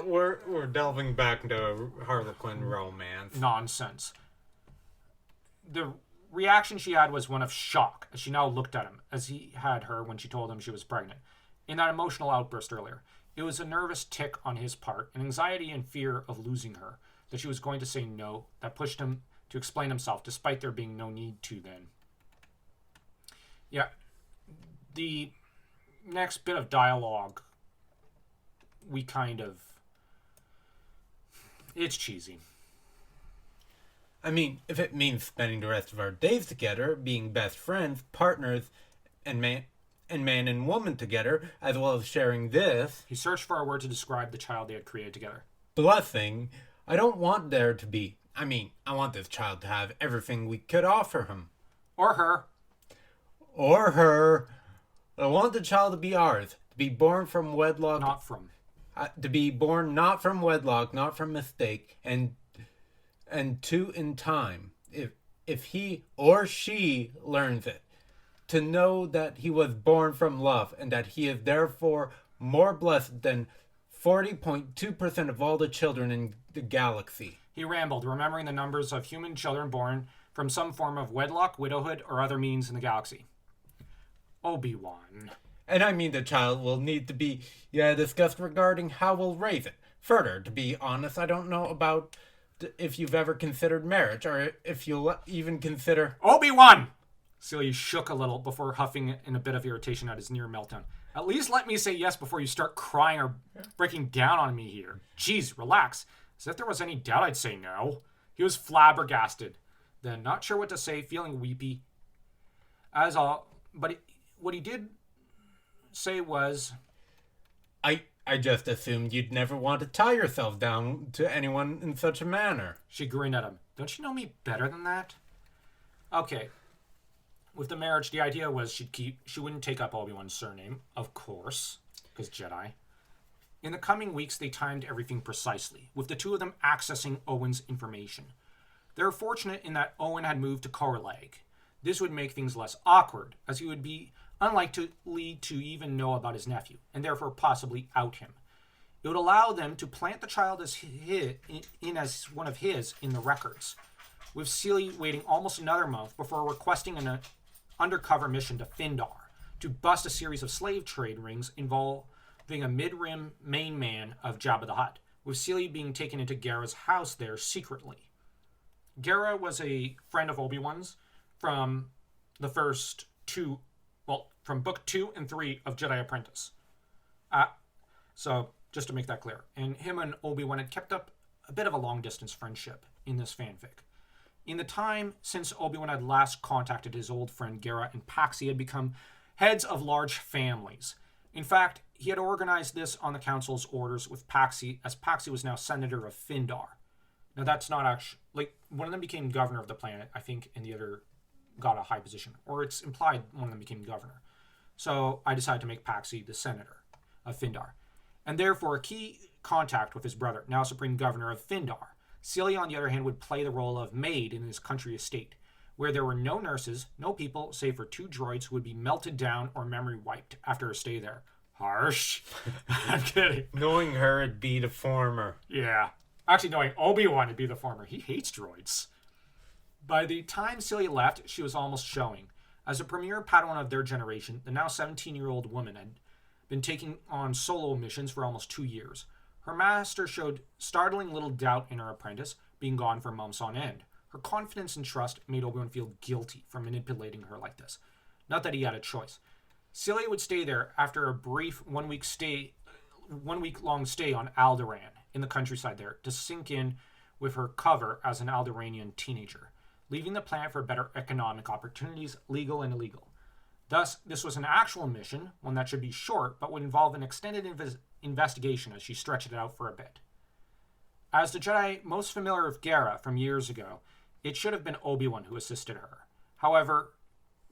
we're delving back into Harlequin romance. Nonsense. The reaction she had was one of shock as she now looked at him, as he had her when she told him she was pregnant. In that emotional outburst earlier, it was a nervous tick on his part, an anxiety and fear of losing her, that she was going to say no, that pushed him to explain himself, despite there being no need to then. Yeah, the next bit of dialogue, it's cheesy. I mean, if it means spending the rest of our days together, being best friends, partners, and man and woman together, as well as sharing this... He searched for a word to describe the child they had created together. Blessing. I don't want there to be... I want this child to have everything we could offer him. Or her. Or her. I want the child to be ours. To be born from wedlock... Not from. To be born not from wedlock, not from mistake, and two in time. if he or she learns it, to know that he was born from love and that he is therefore more blessed than 40.2% of all the children in the galaxy. He rambled, remembering the numbers of human children born from some form of wedlock, widowhood, or other means in the galaxy. Obi-Wan. And I mean the child will need to be discussed regarding how we'll raise it. Further, to be honest, I don't know about if you've ever considered marriage, or if you'll even consider... Obi-Wan! Celia shook a little before huffing in a bit of irritation at his near meltdown. At least let me say yes before you start crying or breaking down on me here. Jeez, relax. As if there was any doubt I'd say no. He was flabbergasted. Then, not sure what to say, feeling weepy. What he did say was... I just assumed you'd never want to tie yourself down to anyone in such a manner. She grinned at him. Don't you know me better than that? Okay. With the marriage, the idea was she wouldn't take up Obi-Wan's surname, of course, because Jedi. In the coming weeks, they timed everything precisely, with the two of them accessing Owen's information. They were fortunate in that Owen had moved to Prologue. This would make things less awkward, as he would be unlikely to even know about his nephew, and therefore possibly out him. It would allow them to plant the child as one of his in the records, with Celie waiting almost another month before requesting an undercover mission to Findar to bust a series of slave trade rings involving a mid-rim main man of Jabba the Hutt, with Celie being taken into Gara's house there secretly. Gara was a friend of Obi-Wan's from the first two, from book 2 and 3 of Jedi Apprentice. So, just to make that clear. And him and Obi-Wan had kept up a bit of a long-distance friendship in this fanfic. In the time since Obi-Wan had last contacted his old friend Gara and Paxi had become heads of large families. In fact, he had organized this on the Council's orders with Paxi, as Paxi was now Senator of Findar. Now, that's not actually... one of them became governor of the planet, I think, and the other got a high position. Or it's implied one of them became governor. So I decided to make Paxi the Senator of Findar. And therefore, a key contact with his brother, now Supreme Governor of Findar. Celia, on the other hand, would play the role of maid in his country estate, where there were no nurses, no people, save for 2 droids who would be melted down or memory wiped after a stay there. Harsh. I'm kidding. Knowing her, it'd be the former. Yeah. Actually, knowing Obi-Wan would be the former. He hates droids. By the time Celia left, she was almost showing. As a premier Padawan of their generation, the now 17-year-old woman had been taking on solo missions for almost 2 years. Her master showed startling little doubt in her apprentice, being gone for months on end. Her confidence and trust made Obi-Wan feel guilty for manipulating her like this. Not that he had a choice. Celia would stay there after a brief one-week-long stay on Alderaan, in the countryside there, to sink in with her cover as an Alderaanian teenager, leaving the planet for better economic opportunities, legal and illegal. Thus, this was an actual mission, one that should be short, but would involve an extended investigation as she stretched it out for a bit. As the Jedi most familiar with Gara from years ago, it should have been Obi-Wan who assisted her. However,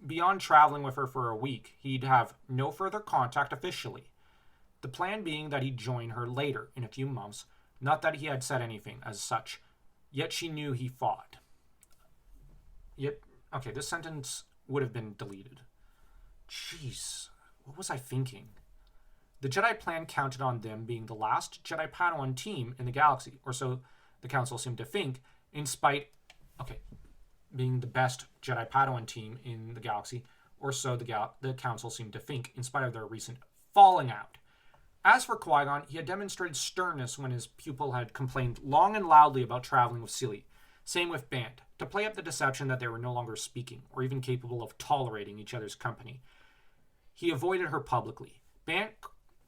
beyond traveling with her for a week, he'd have no further contact officially. The plan being that he'd join her later, in a few months, not that he had said anything as such, yet she knew he fought. Okay, this sentence would have been deleted. Jeez, what was I thinking? The Jedi plan counted on them being the last Jedi Padawan team in the galaxy, or so the Council seemed to think, being the best Jedi Padawan team in the galaxy, or so the Council seemed to think, in spite of their recent falling out. As for Qui-Gon, he had demonstrated sternness when his pupil had complained long and loudly about traveling with Celie. Same with Bant, to play up the deception that they were no longer speaking, or even capable of tolerating each other's company. He avoided her publicly. Bant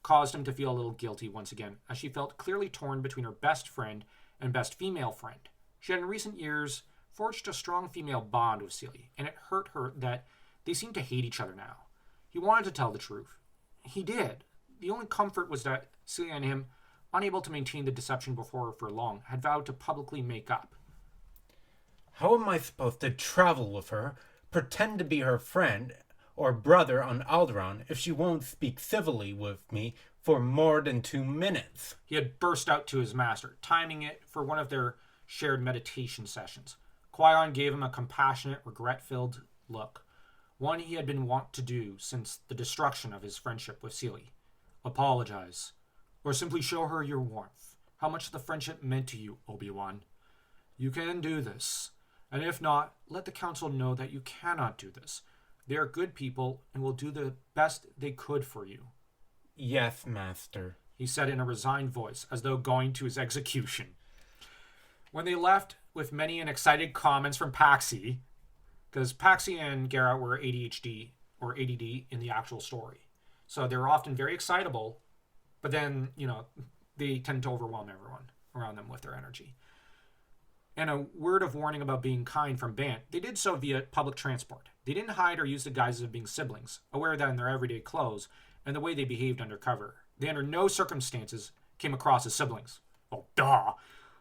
caused him to feel a little guilty once again, as she felt clearly torn between her best friend and best female friend. She had in recent years forged a strong female bond with Celie, and it hurt her that they seemed to hate each other now. He wanted to tell the truth. He did. The only comfort was that Celie and him, unable to maintain the deception before her for long, had vowed to publicly make up. How am I supposed to travel with her, pretend to be her friend or brother on Alderaan if she won't speak civilly with me for more than 2 minutes? He had burst out to his master, timing it for one of their shared meditation sessions. Qui-Gon gave him a compassionate, regret-filled look, one he had been wont to do since the destruction of his friendship with Celie. Apologize, or simply show her your warmth, how much the friendship meant to you, Obi-Wan. You can do this, and if not, let the Council know that you cannot do this. They are good people and will do the best they could for you. Yes, Master, he said in a resigned voice, as though going to his execution. When they left, with many and excited comments from Paxi, because Paxi and Gara were ADHD or ADD in the actual story. So they're often very excitable, but then, they tend to overwhelm everyone around them with their energy. And a word of warning about being kind from Bant, they did so via public transport. They didn't hide or use the guises of being siblings, aware that in their everyday clothes and the way they behaved undercover, they under no circumstances came across as siblings. Well, duh!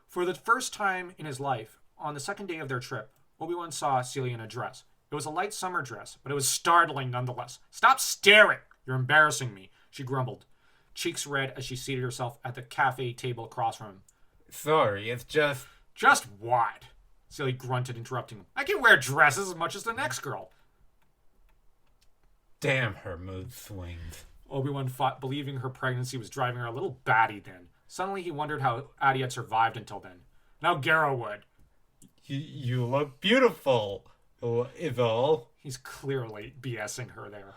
For the first time in his life, on the second day of their trip, Obi-Wan saw Celia in a dress. It was a light summer dress, but it was startling nonetheless. Stop staring! You're embarrassing me, she grumbled, cheeks red as she seated herself at the cafe table across from him. Sorry, it's just... Just what? Celia grunted, interrupting him. I can wear dresses as much as the next girl. Damn her mood swings. Obi-Wan thought, believing her pregnancy was driving her a little batty then. Suddenly he wondered how Addie had survived until then. Now Gara would. You look beautiful, is all. He's clearly BSing her there.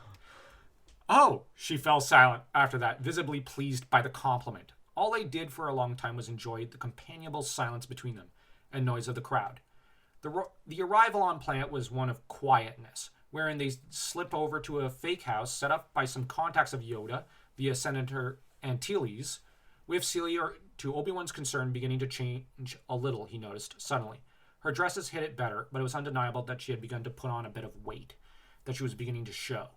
Oh, she fell silent after that, visibly pleased by the compliment. All they did for a long time was enjoy the companionable silence between them and noise of the crowd. The arrival on planet was one of quietness, wherein they slipped over to a fake house set up by some contacts of Yoda via Senator Antilles, with Celia, to Obi-Wan's concern, beginning to change a little, he noticed, suddenly. Her dresses hid it better, but it was undeniable that she had begun to put on a bit of weight, that she was beginning to show.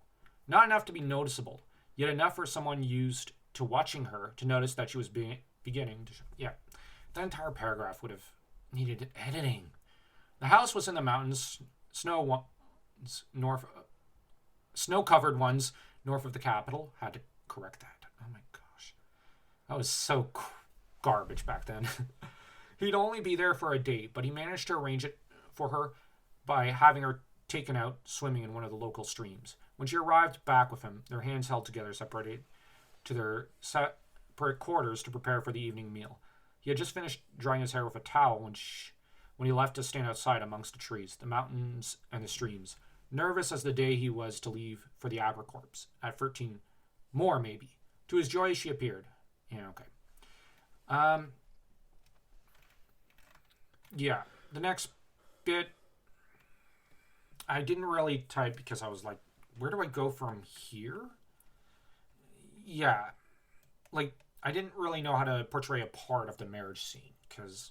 Not enough to be noticeable, yet enough for someone used to watching her to notice that she was beginning to show. Yeah, that entire paragraph would have needed editing. The house was in the mountains, snow-covered ones north of the capital. Had to correct that. Oh my gosh. That was so garbage back then. He'd only be there for a day, but he managed to arrange it for her by having her taken out swimming in one of the local streams. When she arrived back with him, their hands held together, separated to their separate quarters to prepare for the evening meal. He had just finished drying his hair with a towel when he left to stand outside amongst the trees, the mountains, and the streams, nervous as the day he was to leave for the AgriCorps at 13 more, maybe. To his joy, she appeared. Yeah, okay. Yeah, the next bit, I didn't really type because I was like, where do I go from here? Yeah, like, I didn't really know how to portray a part of the marriage scene, because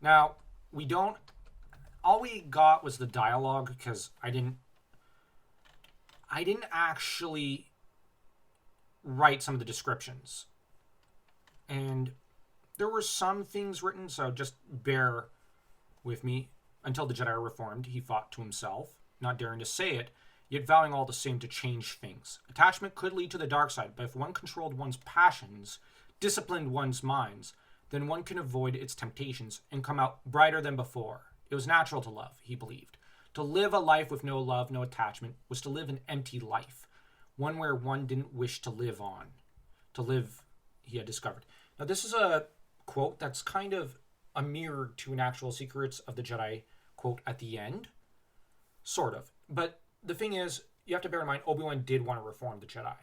now, all we got was the dialogue, because I didn't actually write some of the descriptions. And there were some things written, so just bear with me. Until the Jedi are reformed, he thought to himself, not daring to say it, yet vowing all the same to change things. Attachment could lead to the dark side, but if one controlled one's passions, disciplined one's minds, then one can avoid its temptations and come out brighter than before. It was natural to love, he believed. To live a life with no love, no attachment, was to live an empty life, one where one didn't wish to live on. To live, he had discovered. Now, this is a quote that's kind of a mirror to an actual Secrets of the Jedi quote at the end. Sort of. But the thing is, you have to bear in mind, Obi-Wan did want to reform the Jedi.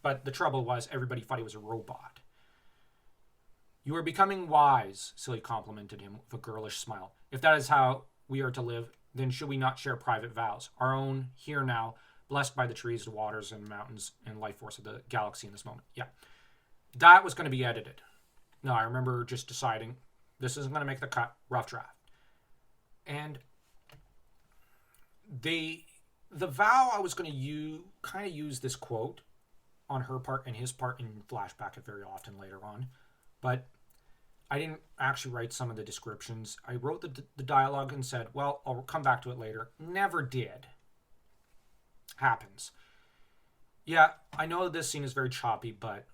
But the trouble was, everybody thought he was a robot. You are becoming wise, Celia complimented him with a girlish smile. If that is how we are to live, then should we not share private vows? Our own, here now, blessed by the trees, the waters, and mountains, and life force of the galaxy in this moment. Yeah. That was going to be edited. No, I remember just deciding, this isn't going to make the cut, rough draft. And the vow, I was going to use this quote on her part and his part in flashback it very often later on. But I didn't actually write some of the descriptions. I wrote the dialogue and said, well, I'll come back to it later. Never did. Happens. Yeah, I know this scene is very choppy, but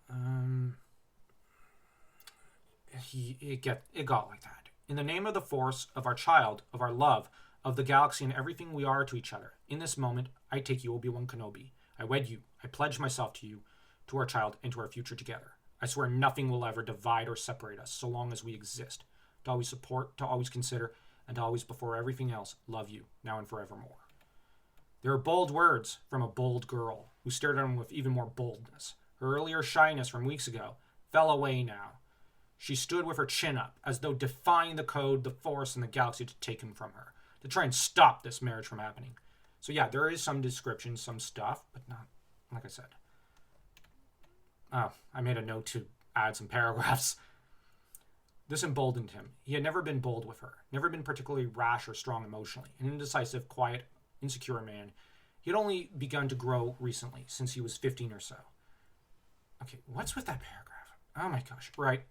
it got like that. In the name of the Force, of our child, of our love, of the galaxy and everything we are to each other, in this moment, I take you, Obi-Wan Kenobi. I wed you. I pledge myself to you, to our child, and to our future together. I swear nothing will ever divide or separate us so long as we exist. To always support, to always consider, and to always, before everything else, love you, now and forevermore. There are bold words from a bold girl who stared at him with even more boldness. Her earlier shyness from weeks ago fell away now. She stood with her chin up, as though defying the code, the Force, and the galaxy to take him from her, to try and stop this marriage from happening. So yeah, there is some description, some stuff, but not, like I said. Oh, I made a note to add some paragraphs. This emboldened him. He had never been bold with her, never been particularly rash or strong emotionally, an indecisive, quiet, insecure man. He had only begun to grow recently, since he was 15 or so. Okay, what's with that paragraph? Oh my gosh, right,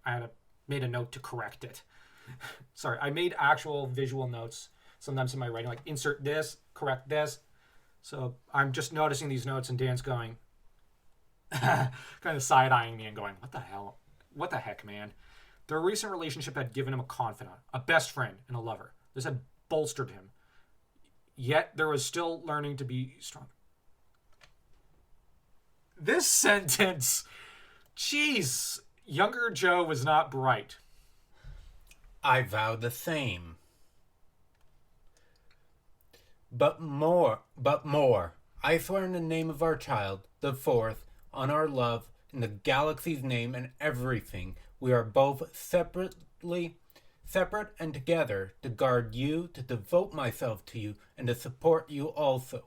made a note to correct it. Sorry, I made actual visual notes sometimes in my writing, like insert this, correct this. So I'm just noticing these notes and Dan's going, kind of side-eyeing me and going, what the hell? What the heck, man? Their recent relationship had given him a confidant, a best friend, and a lover. This had bolstered him. Yet there was still learning to be strong. This sentence, jeez, younger Joe was not bright. I vow the same. But more, I swear in the name of our child, the Force, on our love, in the galaxy's name and everything, we are both separate and together, to guard you, to devote myself to you, and to support you also.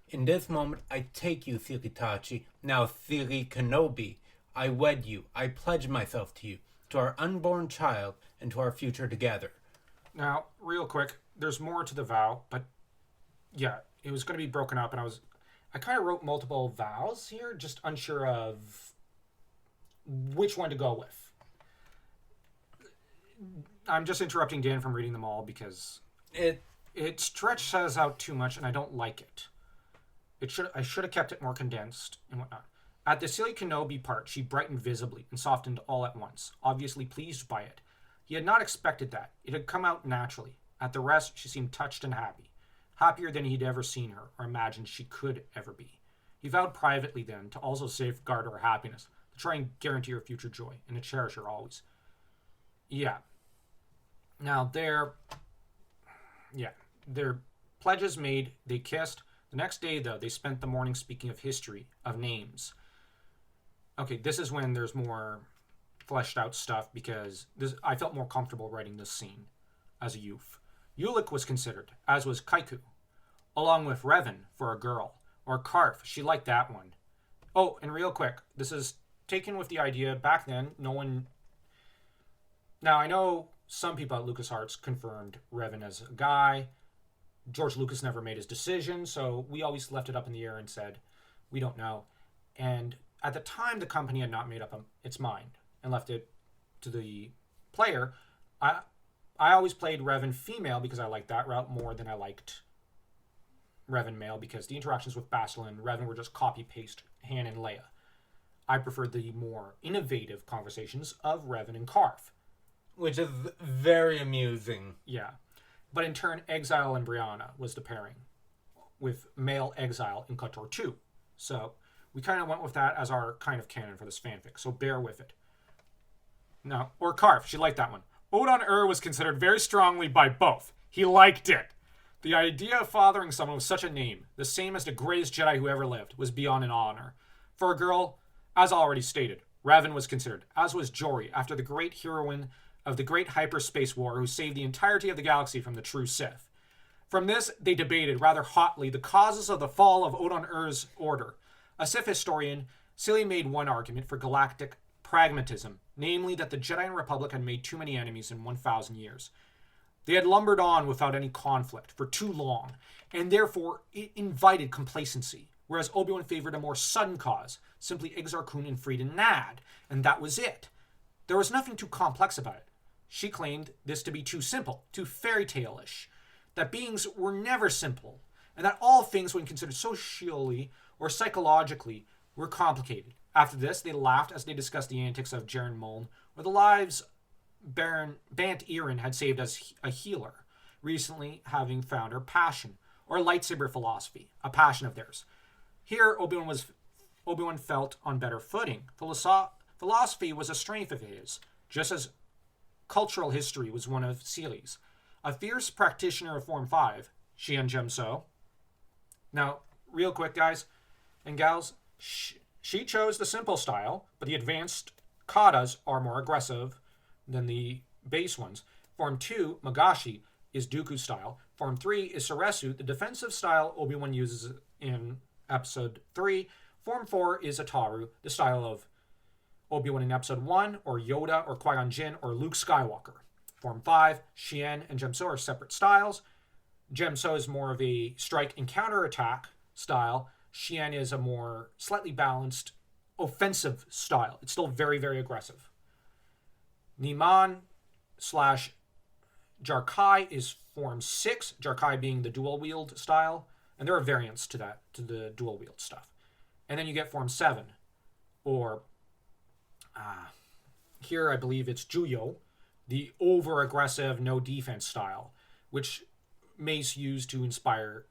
In this moment, I take you, Silitachi, now Sili Kenobi. I wed you. I pledge myself to you, to our unborn child, and to our future together. Now, real quick, there's more to the vow, but yeah, it was going to be broken up, and I kind of wrote multiple vows here, just unsure of which one to go with. I'm just interrupting Dan from reading them all because it stretches out too much, and I don't like it. I should have kept it more condensed and whatnot. At the Sili Kenobi part, she brightened visibly and softened all at once, obviously pleased by it. He had not expected that. It had come out naturally. At the rest, she seemed touched and happy. Happier than he'd ever seen her or imagined she could ever be. He vowed privately then to also safeguard her happiness, to try and guarantee her future joy, and to cherish her always. Yeah. Now, their pledges made, they kissed. The next day, though, they spent the morning speaking of history, of names. Okay, this is when there's more fleshed out stuff, because I felt more comfortable writing this scene as a youth. Ulick was considered, as was Kaiku, along with Revan for a girl, or Karf. She liked that one. Oh, and real quick, this is taken with the idea, back then, no one... Now, I know some people at LucasArts confirmed Revan as a guy. George Lucas never made his decision, so we always left it up in the air and said, we don't know. And at the time, the company had not made up its mind and left it to the player. I always played Revan female because I liked that route more than I liked Revan male, because the interactions with Bastila and Revan were just copy-paste Han and Leia. I preferred the more innovative conversations of Revan and Karf. Which is very amusing. Yeah. But in turn, Exile and Brianna was the pairing, with male Exile in KOTOR 2. So we kind of went with that as our kind of canon for this fanfic, so bear with it. No, or Karf, she liked that one. Odan-urr was considered very strongly by both. He liked it. The idea of fathering someone with such a name, the same as the greatest Jedi who ever lived, was beyond an honor. For a girl, as already stated, Revan was considered, as was Jory, after the great heroine of the great hyperspace war who saved the entirety of the galaxy from the true Sith. From this, they debated rather hotly the causes of the fall of odan-urr's order. A Sith historian, Silly made one argument for galactic pragmatism, namely that the Jedi and Republic had made too many enemies in 1,000 years. They had lumbered on without any conflict for too long, and therefore it invited complacency, whereas Obi-Wan favored a more sudden cause, simply Exar Kun and Freed and Nad, and that was it. There was nothing too complex about it. She claimed this to be too simple, too fairy tale-ish, that beings were never simple, and that all things, when considered socially or psychologically, were complicated. After this, they laughed as they discussed the antics of Jaren Muln, or the lives Baron Bant Erin had saved as a healer, recently having found her passion, or lightsaber philosophy, a passion of theirs. Here, Obi-Wan felt on better footing. Philosophy was a strength of his, just as cultural history was one of Seely's. A fierce practitioner of Form 5, Xian Gemso. Now, real quick, guys and gals, she chose the simple style, but the advanced katas are more aggressive than the base ones. Form 2, Magashi, is Dooku style. Form 3 is Soresu, the defensive style Obi-Wan uses in Episode 3. Form 4 is Ataru, the style of Obi-Wan in Episode 1, or Yoda, or Qui-Gon Jinn, or Luke Skywalker. Form 5, Xian and Gemso are separate styles. Gemso is more of a strike and counter-attack style. Xian is a more slightly balanced offensive style. It's still very, very aggressive. Niman slash Jarkai is Form 6, Jarkai being the dual-wield style. And there are variants to that, to the dual-wield stuff. And then you get Form 7, or here I believe it's Juyo, the over-aggressive, no-defense style, which Mace used to inspire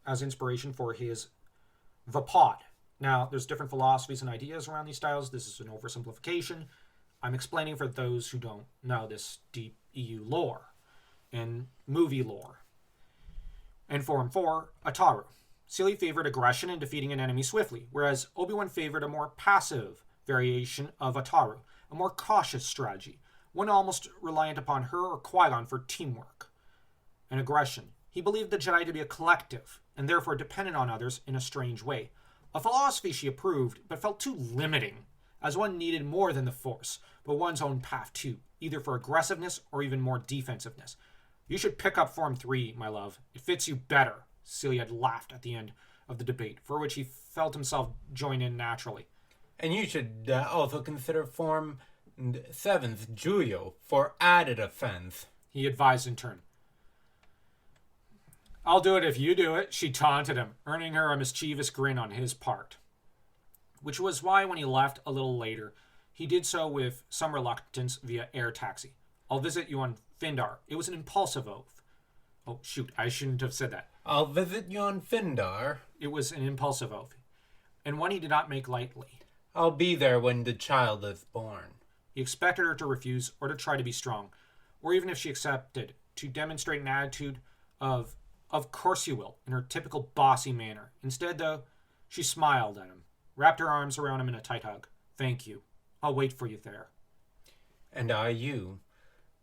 as inspiration for his Vapod. Now, there's different philosophies and ideas around these styles. This is an oversimplification. I'm explaining for those who don't know this deep EU lore and movie lore. And Form 4, Ataru. Seely favored aggression and defeating an enemy swiftly, whereas Obi-Wan favored a more passive variation of Ataru, a more cautious strategy, one almost reliant upon her or Qui-Gon for teamwork and aggression. He believed the Jedi to be a collective, and therefore dependent on others in a strange way. A philosophy she approved, but felt too limiting, as one needed more than the Force, but one's own path too, either for aggressiveness or even more defensiveness. You should pick up Form 3, my love. It fits you better. Celia had laughed at the end of the debate, for which he felt himself join in naturally. And you should also consider Form 7's Juyo for added offense, he advised in turn. I'll do it if you do it, she taunted him, earning her a mischievous grin on his part. Which was why when he left a little later, he did so with some reluctance via air taxi. I'll visit you on Findar. It was an impulsive oath. Oh, shoot, I shouldn't have said that. I'll visit you on Findar. It was an impulsive oath, and one he did not make lightly. I'll be there when the child is born. He expected her to refuse or to try to be strong, or even if she accepted, to demonstrate an attitude of course you will, in her typical bossy manner. Instead, though, she smiled at him, wrapped her arms around him in a tight hug. Thank you. I'll wait for you there. And I you.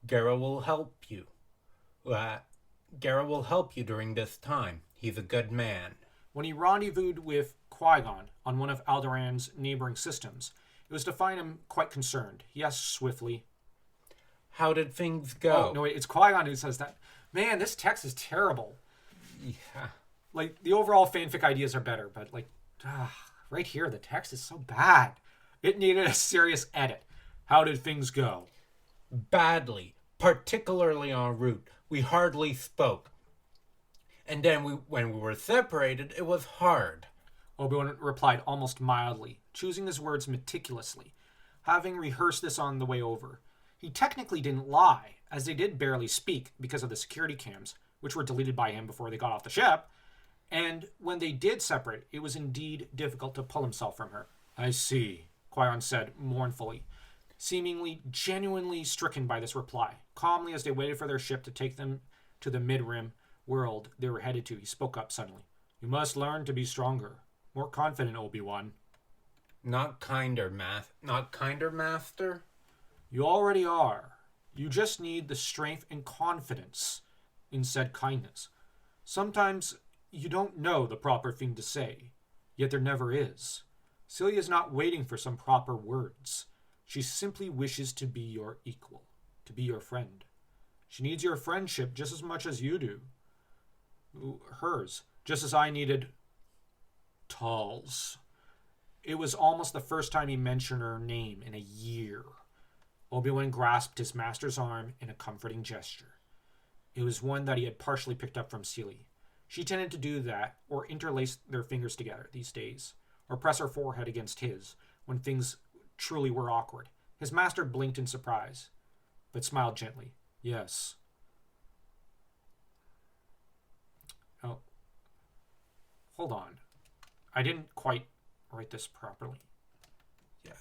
Gara will help you. Gara will help you during this time. He's a good man. When he rendezvoused with Qui-Gon on one of Alderaan's neighboring systems, it was to find him quite concerned. He asked swiftly, How did things go? Oh, no, wait, it's Qui-Gon who says that. Man, this text is terrible. Yeah. Like, the overall fanfic ideas are better, but, right here, the text is so bad. It needed a serious edit. How did things go? Badly, particularly en route. We hardly spoke. And then when we were separated, it was hard. Obi-Wan replied almost mildly, choosing his words meticulously, having rehearsed this on the way over. He technically didn't lie, as they did barely speak because of the security cams, which were deleted by him before they got off the ship. And when they did separate, it was indeed difficult to pull himself from her. I see, Qui-Gon said mournfully, seemingly genuinely stricken by this reply. Calmly, as they waited for their ship to take them to the mid-rim world they were headed to, he spoke up suddenly. You must learn to be stronger, more confident, Obi-Wan. Not kinder, Master? You already are. You just need the strength and confidence in said kindness. Sometimes you don't know the proper thing to say, yet there never is. Celia's not waiting for some proper words. She simply wishes to be your equal, to be your friend. She needs your friendship just as much as you do. Hers, just as I needed Tal's. It was almost the first time he mentioned her name in a year. Obi-Wan grasped his master's arm in a comforting gesture. It was one that he had partially picked up from Celie. She tended to do that, or interlace their fingers together these days, or press her forehead against his, when things truly were awkward. His master blinked in surprise. but smiled gently. Yes. Oh, hold on. I didn't quite write this properly. Yeah.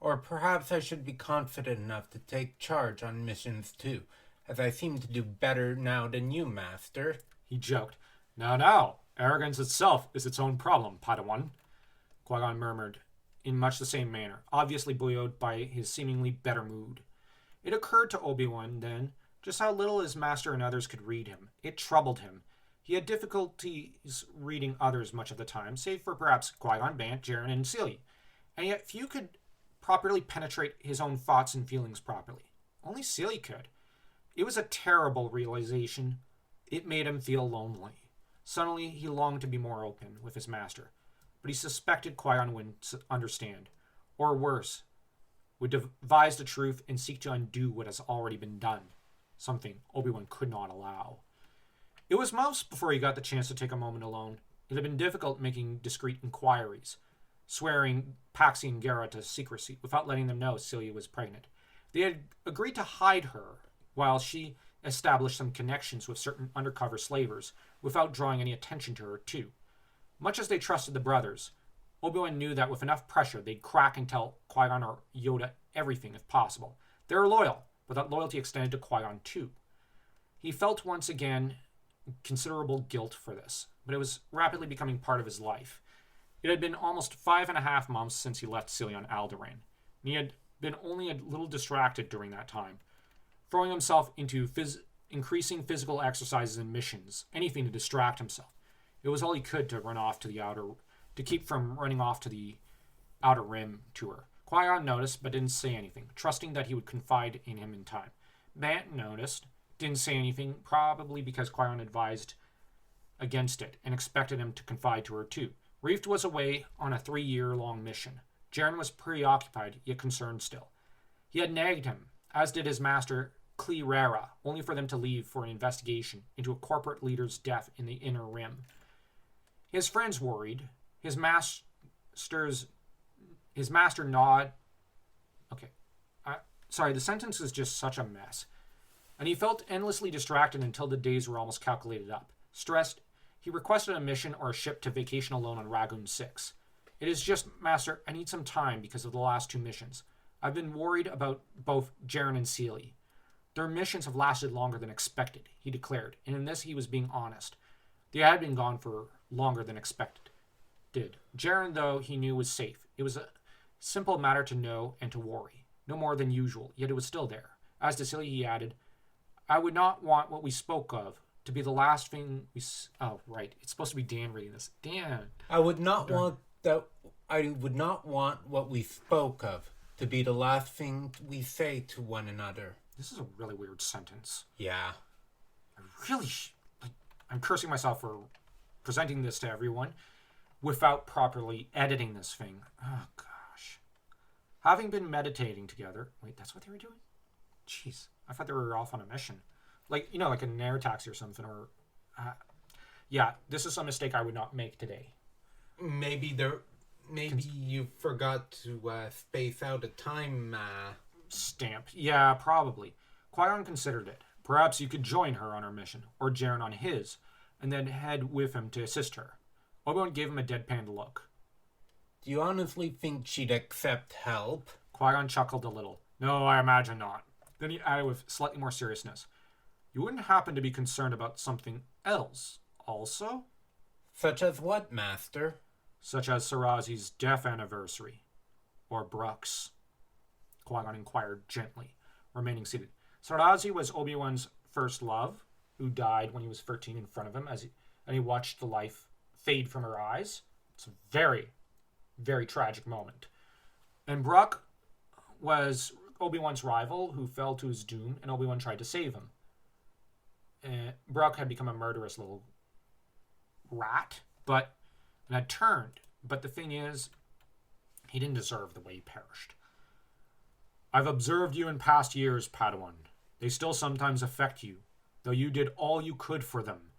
Or perhaps I should be confident enough to take charge on missions too, as I seem to do better now than you, Master. He joked. No. Arrogance itself is its own problem, Padawan. Qui-Gon murmured, in much the same manner, obviously buoyed by his seemingly better mood. It occurred to Obi-Wan, then, just how little his master and others could read him. It troubled him. He had difficulties reading others much of the time, save for perhaps Qui-Gon, Bant, Jaren, and Celie. And yet few could properly penetrate his own thoughts and feelings properly. Only Celie could. It was a terrible realization. It made him feel lonely. Suddenly, he longed to be more open with his master, but he suspected Qui-Gon wouldn't understand. Or worse, would devise the truth and seek to undo what has already been done, something Obi-Wan could not allow. It was months before he got the chance to take a moment alone. It had been difficult making discreet inquiries, swearing Paxi and Gara to secrecy without letting them know Celia was pregnant. They had agreed to hide her while she established some connections with certain undercover slavers without drawing any attention to her, too. Much as they trusted the brothers, Obi-Wan knew that with enough pressure, they'd crack and tell Qui-Gon or Yoda everything if possible. They were loyal, but that loyalty extended to Qui-Gon, too. He felt once again considerable guilt for this, but it was rapidly becoming part of his life. It had been almost 5.5 months since he left Celia on Alderaan, and he had been only a little distracted during that time, throwing himself into increasing physical exercises and missions, anything to distract himself. It was all he could to keep from running off to the Outer Rim tour. Qui-Gon noticed, but didn't say anything, trusting that he would confide in him in time. Bant noticed, didn't say anything, probably because Qui-Gon advised against it and expected him to confide to her too. Reeft was away on a 3-year-long mission. Jaren was preoccupied, yet concerned still. He had nagged him, as did his master Kreia, only for them to leave for an investigation into a corporate leader's death in the Inner Rim. His friends worried. His master nod. Okay. Sorry, the sentence is just such a mess. And he felt endlessly distracted until the days were almost calculated up. Stressed, he requested a mission or a ship to vacation alone on Ragoon 6. It is just, Master, I need some time because of the last 2 missions. I've been worried about both Jaren and Celie. Their missions have lasted longer than expected, he declared, and in this he was being honest. They had been gone for longer than expected. Jaren, though, he knew was safe. It was a simple matter to know and to worry. No more than usual, yet it was still there. As to Celie, he added, I would not want what we spoke of to be the last thing we... Oh, right. It's supposed to be Dan reading this. Dan. I would not want what we spoke of to be the last thing we say to one another. This is a really weird sentence. Yeah. I'm cursing myself for presenting this to everyone without properly editing this thing. Oh, gosh. Having been meditating together... Wait, that's what they were doing? Jeez. I thought they were off on a mission. Like an air taxi or something. Or, yeah, this is a mistake I would not make today. Maybe you forgot to space out a time stamp. Yeah, probably. Qui-Gon considered it. Perhaps you could join her on her mission, or Jaren on his, and then head with him to assist her. Obi-Wan gave him a deadpan look. Do you honestly think she'd accept help? Qui-Gon chuckled a little. No, I imagine not. Then he added with slightly more seriousness. You wouldn't happen to be concerned about something else, also? Such as what, Master? Such as Sarazi's death anniversary. Or Brooks. Qui-Gon inquired gently, remaining seated. Sarazi was Obi-Wan's first love, who died when he was 13 in front of him, and he watched the life fade from her eyes. It's a very, very tragic moment. And Brooke was Obi-Wan's rival, who fell to his doom, and Obi-Wan tried to save him. Brooke had become a murderous little rat, and had turned. But the thing is, he didn't deserve the way he perished. I've observed you in past years, Padawan. They still sometimes affect you, though you did all you could for them.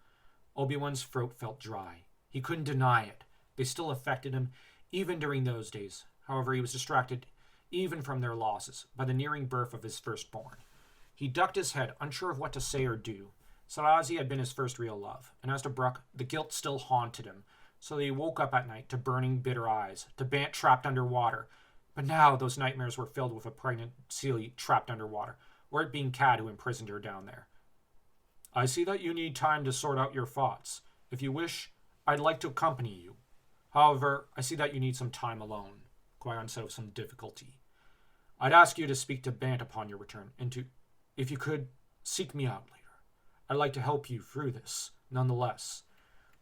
Obi-Wan's throat felt dry. He couldn't deny it. They still affected him, even during those days. However, he was distracted even from their losses, by the nearing birth of his firstborn. He ducked his head, unsure of what to say or do. Salazi had been his first real love, and as to Brooke, the guilt still haunted him, so that he woke up at night to burning, bitter eyes, to Bant trapped underwater. But now those nightmares were filled with a pregnant Celie trapped underwater, or it being Cad who imprisoned her down there. I see that you need time to sort out your thoughts. If you wish, I'd like to accompany you. However, I see that you need some time alone, Qui-Gon said with some difficulty. I'd ask you to speak to Bant upon your return, and to, if you could, seek me out later. I'd like to help you through this, nonetheless.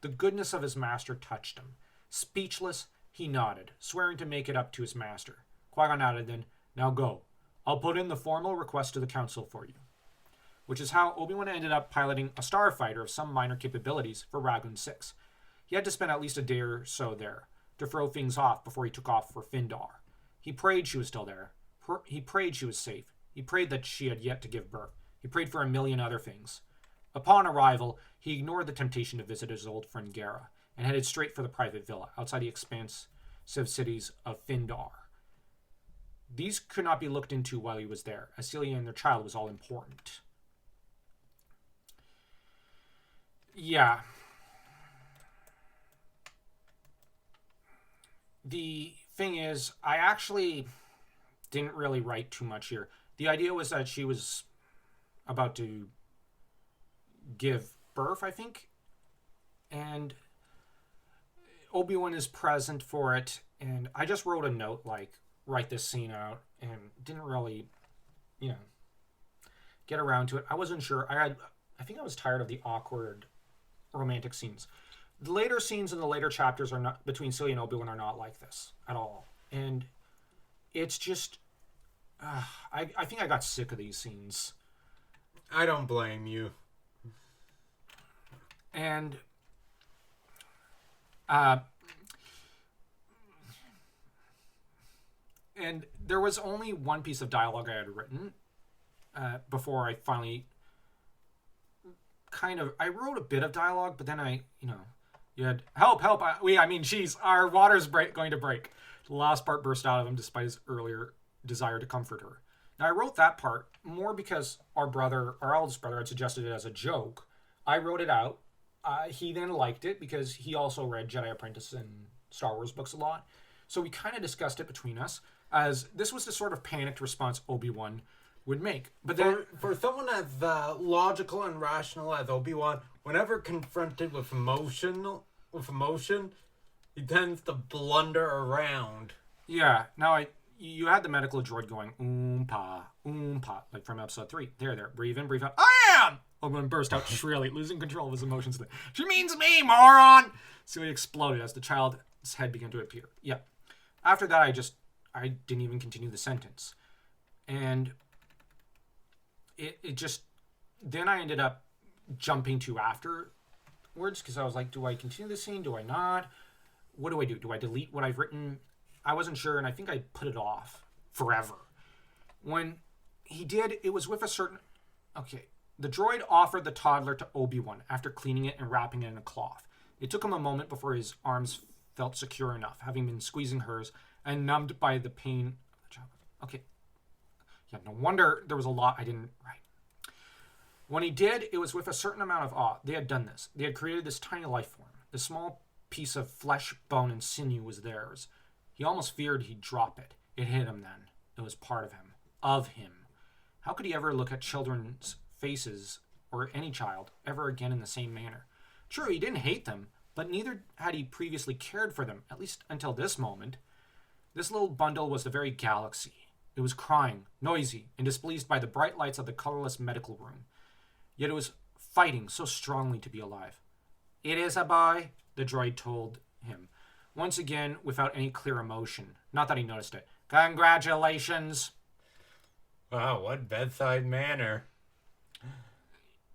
The goodness of his master touched him. Speechless, he nodded, swearing to make it up to his master. Qui-Gon added then, now go. I'll put in the formal request to the council for you. Which is how Obi-Wan ended up piloting a starfighter of some minor capabilities for Ragun 6. He had to spend at least a day or so there, to throw things off before he took off for Findar. He prayed she was still there. He prayed she was safe. He prayed that she had yet to give birth. He prayed for a million other things. Upon arrival, he ignored the temptation to visit his old friend Gara, and headed straight for the private villa outside the expansive cities of Findar. These could not be looked into while he was there, as Celia and their child was all important. Yeah. The thing is, I actually didn't really write too much here. The idea was that she was about to give birth, I think, and Obi-Wan is present for it, and I just wrote a note, like, write this scene out, and didn't really, get around to it. I wasn't sure. I think I was tired of the awkward romantic scenes. The later scenes in the later chapters are not between Celia and Obi-Wan are not like this at all, and it's just I think I got sick of these scenes. I don't blame you. And there was only one piece of dialogue I had written before I finally I wrote a bit of dialogue, but then you had help, jeez, our water's going to break. The last part burst out of him despite his earlier desire to comfort her. Now I wrote that part more because our eldest brother had suggested it as a joke. I wrote it out. He then liked it because he also read Jedi Apprentice and Star Wars books a lot. So we kind of discussed it between us, as this was the sort of panicked response Obi-Wan would make. But then, for someone as logical and rational as Obi-Wan, whenever confronted with emotion, he tends to blunder around. Yeah. Now you had the medical droid going oompa, like from episode 3. There, breathe in, breathe out. I am! Obi-Wan burst out shrilly, losing control of his emotions. She means me, moron! So he exploded as the child's head began to appear. Yeah. After that, I didn't even continue the sentence. And it just, then I ended up jumping to afterwards, because I was like, do I continue the scene? Do I not? What do I do? Do I delete what I've written? I wasn't sure, and I think I put it off forever. When he did, it was with a certain... Okay. The droid offered the toddler to Obi-Wan after cleaning it and wrapping it in a cloth. It took him a moment before his arms felt secure enough, having been squeezing hers and numbed by the pain of the child. Okay. Yeah, no wonder there was a lot I didn't write. When he did, it was with a certain amount of awe. They had done this. They had created this tiny life form. This small piece of flesh, bone, and sinew was theirs. He almost feared he'd drop it. It hit him then. It was part of him. Of him. How could he ever look at children's faces, or any child, ever again in the same manner? True, he didn't hate them, but neither had he previously cared for them, at least until this moment. This little bundle was the very galaxy. It was crying, noisy, and displeased by the bright lights of the colorless medical room. Yet it was fighting so strongly to be alive. It is a boy, the droid told him, once again without any clear emotion. Not that he noticed it. Congratulations! Wow, what bedside manner.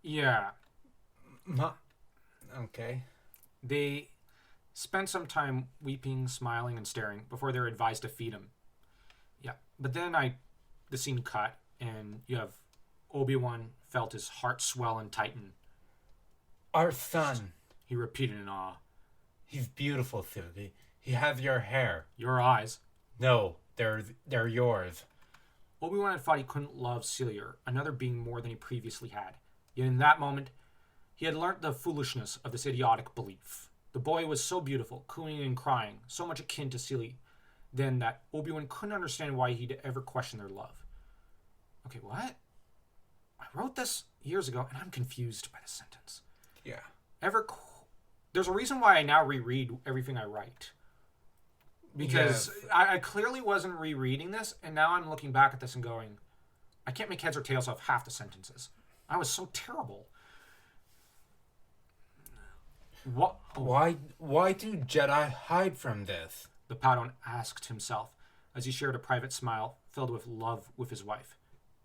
Yeah. Okay. They spent some time weeping, smiling, and staring before they were advised to feed him. Yeah. But then the scene cut, and you have Obi-Wan felt his heart swell and tighten. Our son. He repeated in awe. He's beautiful, Sylvie. He has your hair. Your eyes. No, They're yours. Obi-Wan had thought he couldn't love Celia, another being, more than he previously had. Yet in that moment, he had learnt the foolishness of this idiotic belief. The boy was so beautiful, cooing and crying, so much akin to Celia, then that Obi-Wan couldn't understand why he'd ever questioned their love. Okay, what? I wrote this years ago, and I'm confused by this sentence. Yeah. There's a reason why I now reread everything I write. Because Yes. I clearly wasn't rereading this, and now I'm looking back at this and going, I can't make heads or tails of half the sentences. I was so terrible. What? Why do Jedi hide from this? The Padawan asked himself as he shared a private smile filled with love with his wife.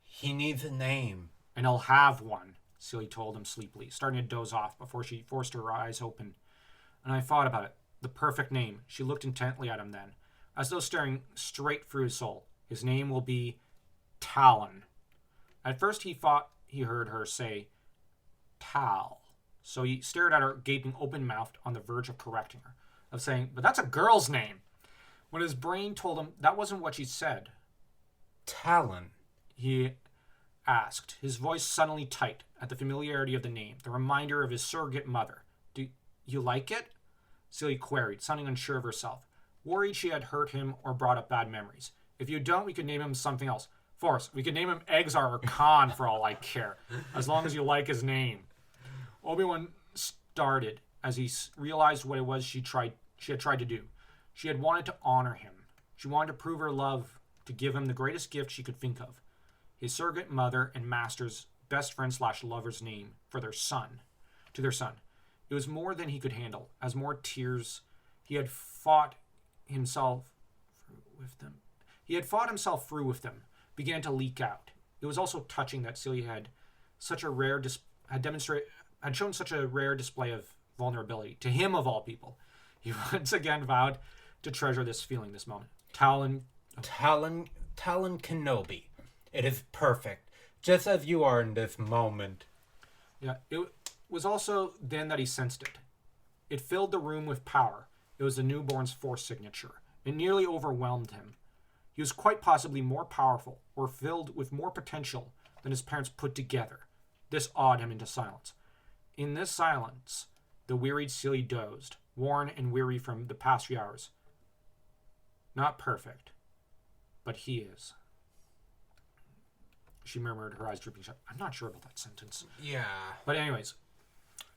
He needs a name. And he'll have one, Celia told him sleepily, starting to doze off before she forced her eyes open. And I thought about it. The perfect name. She looked intently at him then, as though staring straight through his soul. His name will be Talon. At first he thought he heard her say Tal. So he stared at her, gaping open-mouthed, on the verge of correcting her, of saying, but that's a girl's name. When his brain told him that wasn't what she said. Talon. He asked, his voice suddenly tight at the familiarity of the name, the reminder of his surrogate mother. Do you like it? Celia queried, sounding unsure of herself, worried she had hurt him or brought up bad memories. If you don't, we could name him something else. Forrest, we could name him Exar or Khan for all I care, as long as you like his name. Obi-Wan started as he realized what it was she had tried to do. She had wanted to honor him. She wanted to prove her love, to give him the greatest gift she could think of. His surrogate mother and master's best friend/lover's name for their son, to their son. It was more than he could handle, as more tears he had fought himself through with them began to leak out. It was also touching that Celia had shown such a rare display of vulnerability to him of all people. He once again vowed to treasure this feeling, this moment. Talon Kenobi. It is perfect, just as you are in this moment. Yeah, it was also then that he sensed it. It filled the room with power. It was the newborn's Force signature. It nearly overwhelmed him. He was quite possibly more powerful, or filled with more potential than his parents put together. This awed him into silence. In this silence, the wearied Celia dozed, worn and weary from the past few hours. Not perfect, but he is. She murmured, her eyes drooping shut. I'm not sure about that sentence. Yeah. But anyways,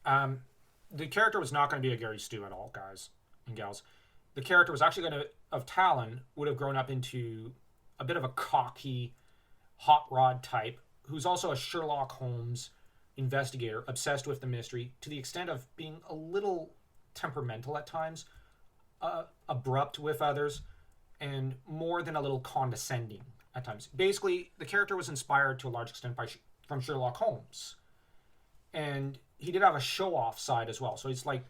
the character was not going to be a Gary Stu at all, guys and gals. The character was actually of Talon, would have grown up into a bit of a cocky, hot rod type, who's also a Sherlock Holmes investigator, obsessed with the mystery, to the extent of being a little temperamental at times, abrupt with others, and more than a little condescending at times. Basically, the character was inspired to a large extent from Sherlock Holmes. And he did have a show-off side as well. So it's like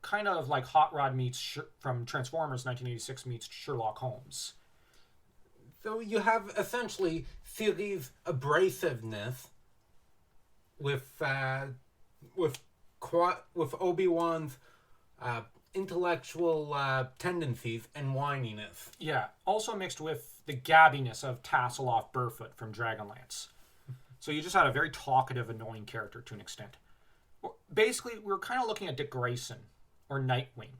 kind of like Hot Rod meets from Transformers 1986 meets Sherlock Holmes. So you have essentially Celia's abrasiveness with Obi-Wan's intellectual tendencies and whininess. Yeah, also mixed with the gabbiness of Tasseloff Burfoot from Dragonlance. So you just had a very talkative, annoying character to an extent. Basically, we were kind of looking at Dick Grayson or Nightwing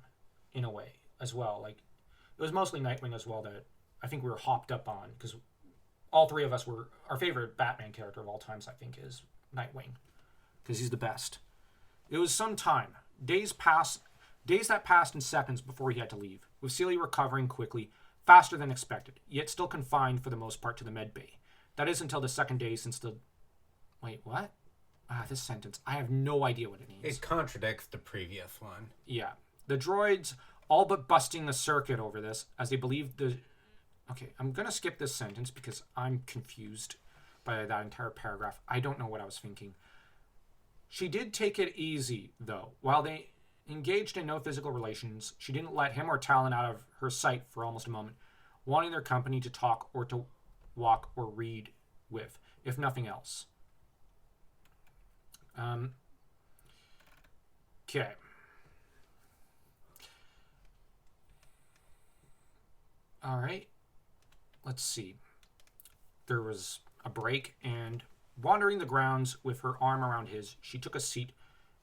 in a way as well. Like, it was mostly Nightwing as well that I think we were hopped up on, because all three of us were, our favorite Batman character of all times, I think, is Nightwing, because he's the best. It was some time. Days that passed in seconds before he had to leave, with Celia recovering quickly, faster than expected, yet still confined for the most part to the med bay. That is until the second day since the... Wait, what? This sentence. I have no idea what it means. It contradicts the previous one. Yeah. The droids all but busting the circuit over this, as they believed the... Okay, I'm going to skip this sentence because I'm confused by that entire paragraph. I don't know what I was thinking. She did take it easy, though. While they engaged in no physical relations, she didn't let him or Talon out of her sight for almost a moment, wanting their company to talk or to walk or read with, if nothing else. Okay. All right. let's see. There was a break, and wandering the grounds with her arm around his, she took a seat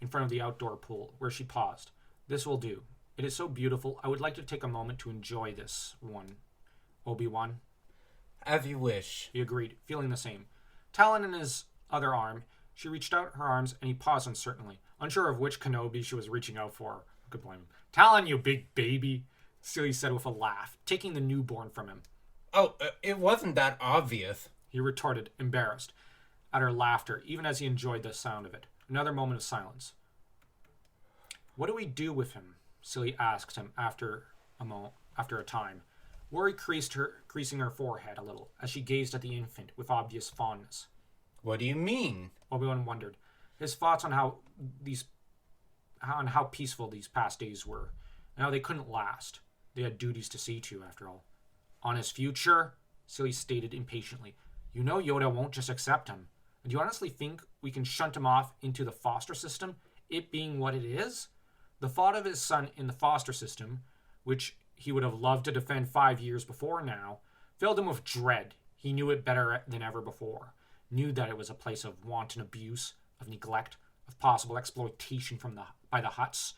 in front of the outdoor pool, where she paused. This will do. It is so beautiful. I would like to take a moment to enjoy this one. Obi-Wan? As you wish. He agreed, feeling the same. Talon in his other arm, she reached out her arms, and he paused uncertainly, unsure of which Kenobi she was reaching out for. Who could blame him? Talon, you big baby, Celie said with a laugh, taking the newborn from him. Oh, it wasn't that obvious. He retorted, embarrassed at her laughter, even as he enjoyed the sound of it. Another moment of silence. What do we do with him? Celie asked him after a time, worry creasing her forehead a little as she gazed at the infant with obvious fondness. What do you mean? Obi-Wan wondered, his thoughts on how peaceful these past days were, and how they couldn't last. They had duties to see to, after all. On his future, Celie stated impatiently. You know Yoda won't just accept him. And do you honestly think we can shunt him off into the foster system, it being what it is? The thought of his son in the foster system, which he would have loved to defend 5 years before now, filled him with dread. He knew it better than ever before. Knew that it was a place of wanton abuse, of neglect, of possible exploitation by the Hutts,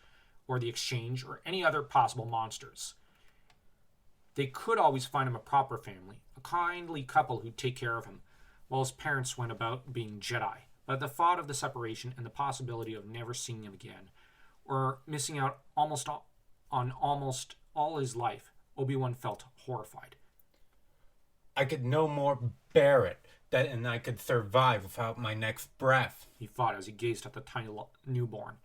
or the Exchange, or any other possible monsters. They could always find him a proper family, a kindly couple who'd take care of him, while his parents went about being Jedi. But the thought of the separation and the possibility of never seeing him again, or missing out on almost all his life, Obi-Wan felt horrified. I could no more bear it than I could survive without my next breath, he thought as he gazed at the tiny newborn.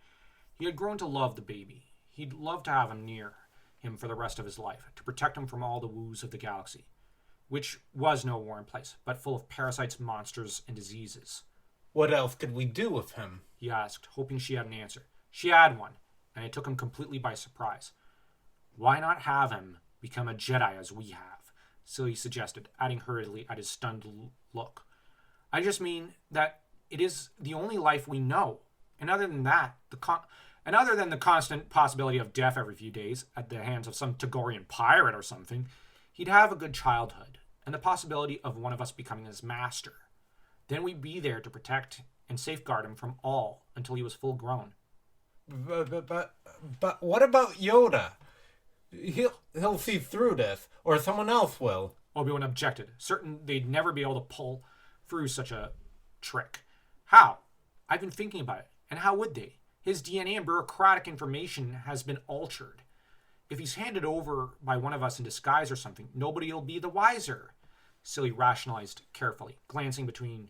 He had grown to love the baby. He'd love to have him near him for the rest of his life, to protect him from all the woes of the galaxy, which was no warm place, but full of parasites, monsters, and diseases. What else could we do with him? He asked, hoping she had an answer. She had one, and it took him completely by surprise. Why not have him become a Jedi as we have? Celie suggested, adding hurriedly at his stunned look. I just mean that it is the only life we know. And other than that, other than the constant possibility of death every few days at the hands of some Togorian pirate or something, he'd have a good childhood, and the possibility of one of us becoming his master. Then we'd be there to protect and safeguard him from all until he was full grown. But what about Yoda? He'll see through this, or someone else will. Obi-Wan objected, certain they'd never be able to pull through such a trick. How? I've been thinking about it, and how would they? His DNA and bureaucratic information has been altered. If he's handed over by one of us in disguise or something, nobody will be the wiser. Celie rationalized carefully, glancing between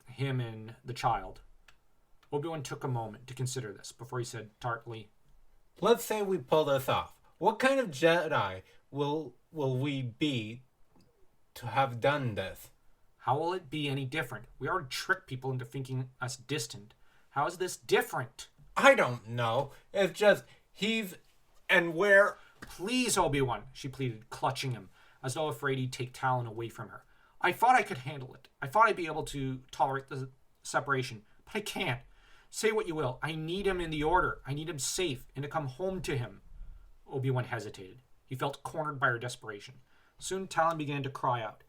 him and the child. Obi-Wan took a moment to consider this before he said tartly, Let's say we pull this off. What kind of Jedi will we be to have done this? How will it be any different? We already tricked people into thinking us distant. How is this different? I don't know. It's just he's and where... Please, Obi-Wan, she pleaded, clutching him, as though afraid he'd take Talon away from her. I thought I could handle it. I thought I'd be able to tolerate the separation, but I can't. Say what you will. I need him in the Order. I need him safe and to come home to him. Obi-Wan hesitated. He felt cornered by her desperation. Soon Talon began to cry out,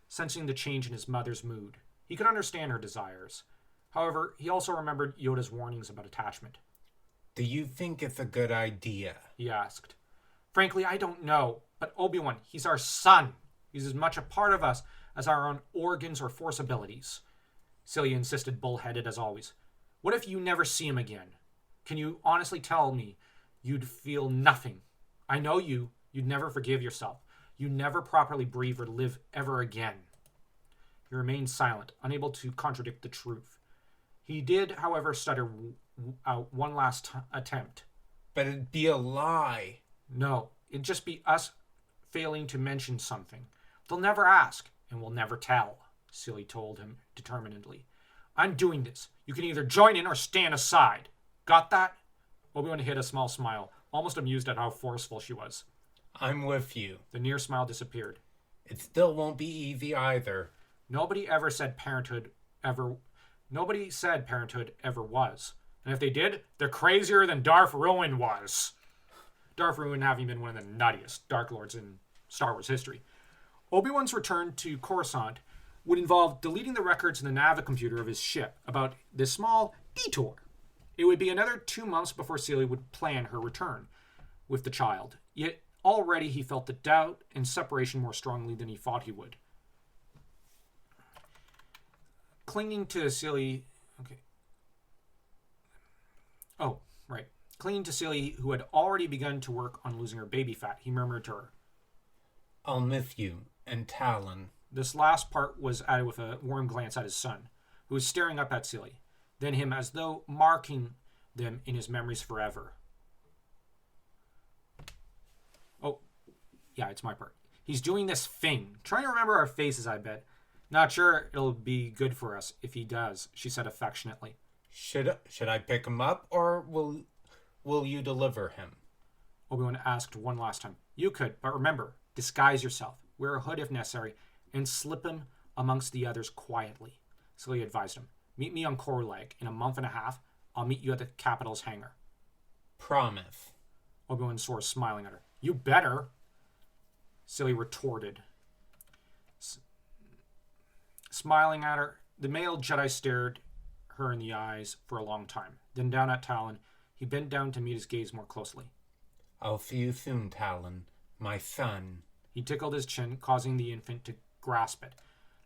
sensing the change in his mother's mood. He could understand her desires. However, he also remembered Yoda's warnings about attachment. Do you think it's a good idea? He asked. Frankly, I don't know. But Obi-Wan, he's our son. He's as much a part of us as our own organs or force abilities. Celia insisted, bullheaded as always. What if you never see him again? Can you honestly tell me you'd feel nothing? I know you'd never forgive yourself. You'd never properly breathe or live ever again. He remained silent, unable to contradict the truth. He did, however, stutter out one last attempt. But it'd be a lie. No, it'd just be us failing to mention something. They'll never ask, and we'll never tell, Celie told him determinedly. I'm doing this. You can either join in or stand aside. Got that? Obi-Wan hid a small smile, almost amused at how forceful she was. I'm with you. The near smile disappeared. It still won't be easy either. Nobody said parenthood ever was. And if they did, they're crazier than Darth Rowan was. Darth Rowan having been one of the nuttiest Dark Lords in Star Wars history. Obi-Wan's return to Coruscant would involve deleting the records in the navicomputer of his ship about this small detour. It would be another 2 months before Celia would plan her return with the child, yet already he felt the doubt and separation more strongly than he thought he would. Clinging to Celia... Okay. Oh, right. Clinging to Celia, who had already begun to work on losing her baby fat, he murmured to her, "I'll miss you, and Talon." This last part was added with a warm glance at his son, who was staring up at Celia, then him as though marking them in his memories forever. Oh, yeah, it's my part. He's doing this thing. Trying to remember our faces, I bet. Not sure it'll be good for us if he does, she said affectionately. Should I pick him up, or will you deliver him? Obi-Wan asked one last time. You could, but remember, disguise yourself, wear a hood if necessary, and slip him amongst the others quietly. Celia advised him. Meet me on Prologue. In a month and a half, I'll meet you at the Capitol's hangar. Promise. Obi-Wan swore, smiling at her. You better. Celia retorted. Smiling at her, the male Jedi stared her in the eyes for a long time. Then down at Talon, he bent down to meet his gaze more closely. I'll see you soon, Talon. My son. He tickled his chin, causing the infant to grasp it.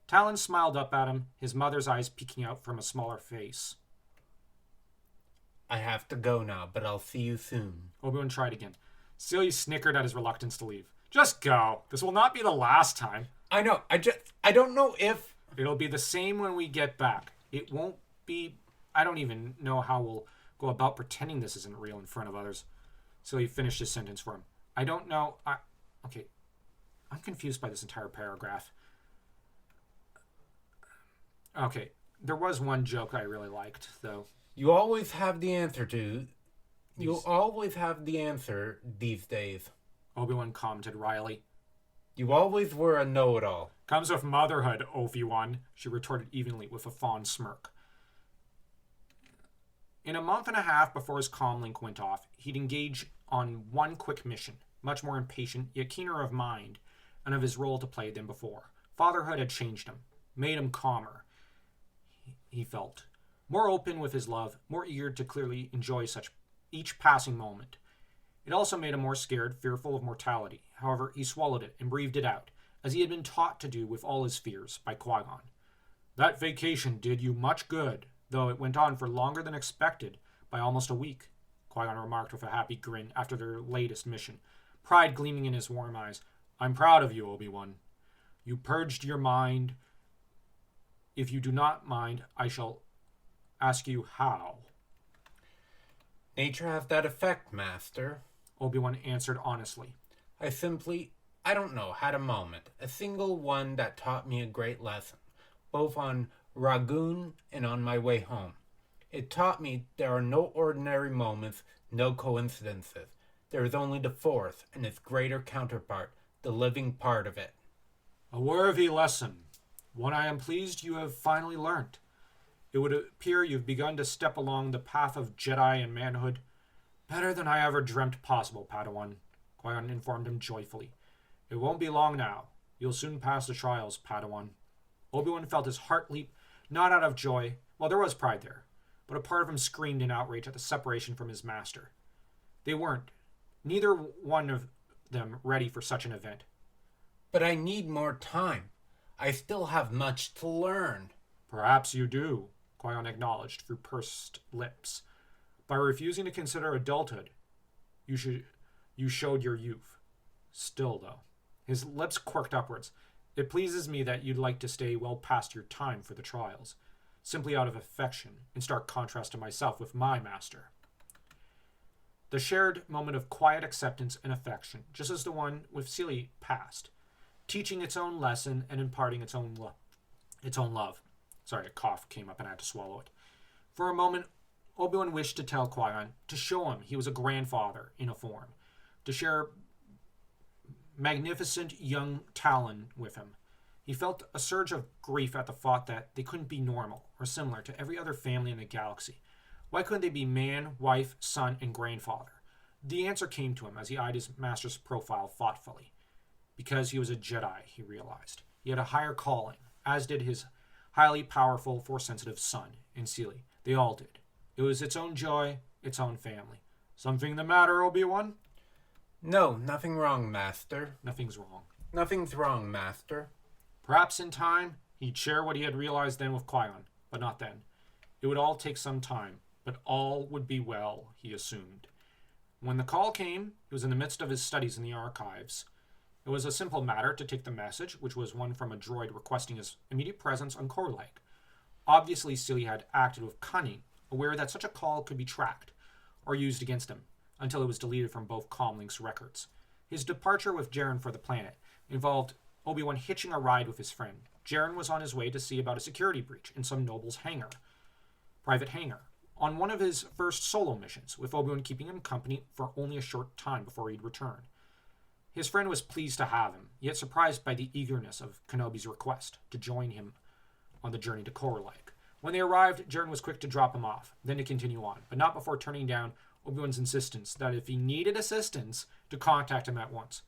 Talon smiled up at him, his mother's eyes peeking out from a smaller face. I have to go now, but I'll see you soon. Obi-Wan tried again. Celia snickered at his reluctance to leave. Just go. This will not be the last time. I know. I don't know if... It'll be the same when we get back. It won't be... I don't even know how we'll go about pretending this isn't real in front of others. Celia finished his sentence for him. I don't know... Okay. I'm confused by this entire paragraph. Okay. There was one joke I really liked, though. You always have the answer these days. Obi-Wan commented wryly. You always were a know-it-all. Comes with motherhood, Obi-Wan, she retorted evenly with a fond smirk. In a month and a half before his comlink went off, he'd engage on one quick mission, much more impatient, yet keener of mind, and of his role to play than before. Fatherhood had changed him, made him calmer, he felt. More open with his love, more eager to clearly enjoy each passing moment. It also made him more scared, fearful of mortality. However, he swallowed it and breathed it out, as he had been taught to do with all his fears by Qui-Gon. That vacation did you much good, though it went on for longer than expected, by almost a week, Qui-Gon remarked with a happy grin after their latest mission, pride gleaming in his warm eyes. I'm proud of you, Obi-Wan. You purged your mind. If you do not mind, I shall ask you how. Nature has that effect, Master. Obi-Wan answered honestly. I don't know, had a moment. A single one that taught me a great lesson, both on Ragoon and on my way home. It taught me there are no ordinary moments, no coincidences. There is only the Force and its greater counterpart, the living part of it. A worthy lesson, one I am pleased you have finally learnt. It would appear you've begun to step along the path of Jedi and manhood. Better than I ever dreamt possible, Padawan, Qui-Gon informed him joyfully. It won't be long now. You'll soon pass the trials, Padawan. Obi-Wan felt his heart leap, not out of joy. Well, there was pride there, but a part of him screamed in outrage at the separation from his master. They weren't, neither one of them, ready for such an event. But I need more time. I still have much to learn. Perhaps you do, Qui-Gon acknowledged through pursed lips. By refusing to consider adulthood, you showed your youth. Still, though. His lips quirked upwards. It pleases me that you'd like to stay well past your time for the trials, simply out of affection, in stark contrast to myself with my master. The shared moment of quiet acceptance and affection, just as the one with Celia passed, teaching its own lesson and imparting its own love. Sorry, a cough came up and I had to swallow it. For a moment, Obi-Wan wished to tell Qui-Gon, to show him he was a grandfather in a form, to share magnificent young Talon with him. He felt a surge of grief at the thought that they couldn't be normal or similar to every other family in the galaxy. Why couldn't they be man, wife, son, and grandfather? The answer came to him as he eyed his master's profile thoughtfully. because he was a Jedi, he realized. He had a higher calling, as did his highly powerful, Force-sensitive son, and Seely. They all did. It was its own joy, its own family. Something the matter, Obi-Wan? No, nothing wrong, Master. Nothing's wrong. Nothing's wrong, Master. Perhaps in time, he'd share what he had realized then with Qui-Gon, but not then. It would all take some time, but all would be well, he assumed. When the call came, he was in the midst of his studies in the archives. It was a simple matter to take the message, which was one from a droid requesting his immediate presence on Korlag. Obviously, Seely had acted with cunning, aware that such a call could be tracked, or used against him, until it was deleted from both Comlink's records. His departure with Jaren for the planet involved Obi-Wan hitching a ride with his friend. Jaren was on his way to see about a security breach in some noble's private hangar, on one of his first solo missions, with Obi-Wan keeping him company for only a short time before he'd return. His friend was pleased to have him, yet surprised by the eagerness of Kenobi's request to join him on the journey to Korlag. When they arrived, Jaren was quick to drop him off, then to continue on, but not before turning down Obi-Wan's insistence that if he needed assistance, to contact him at once.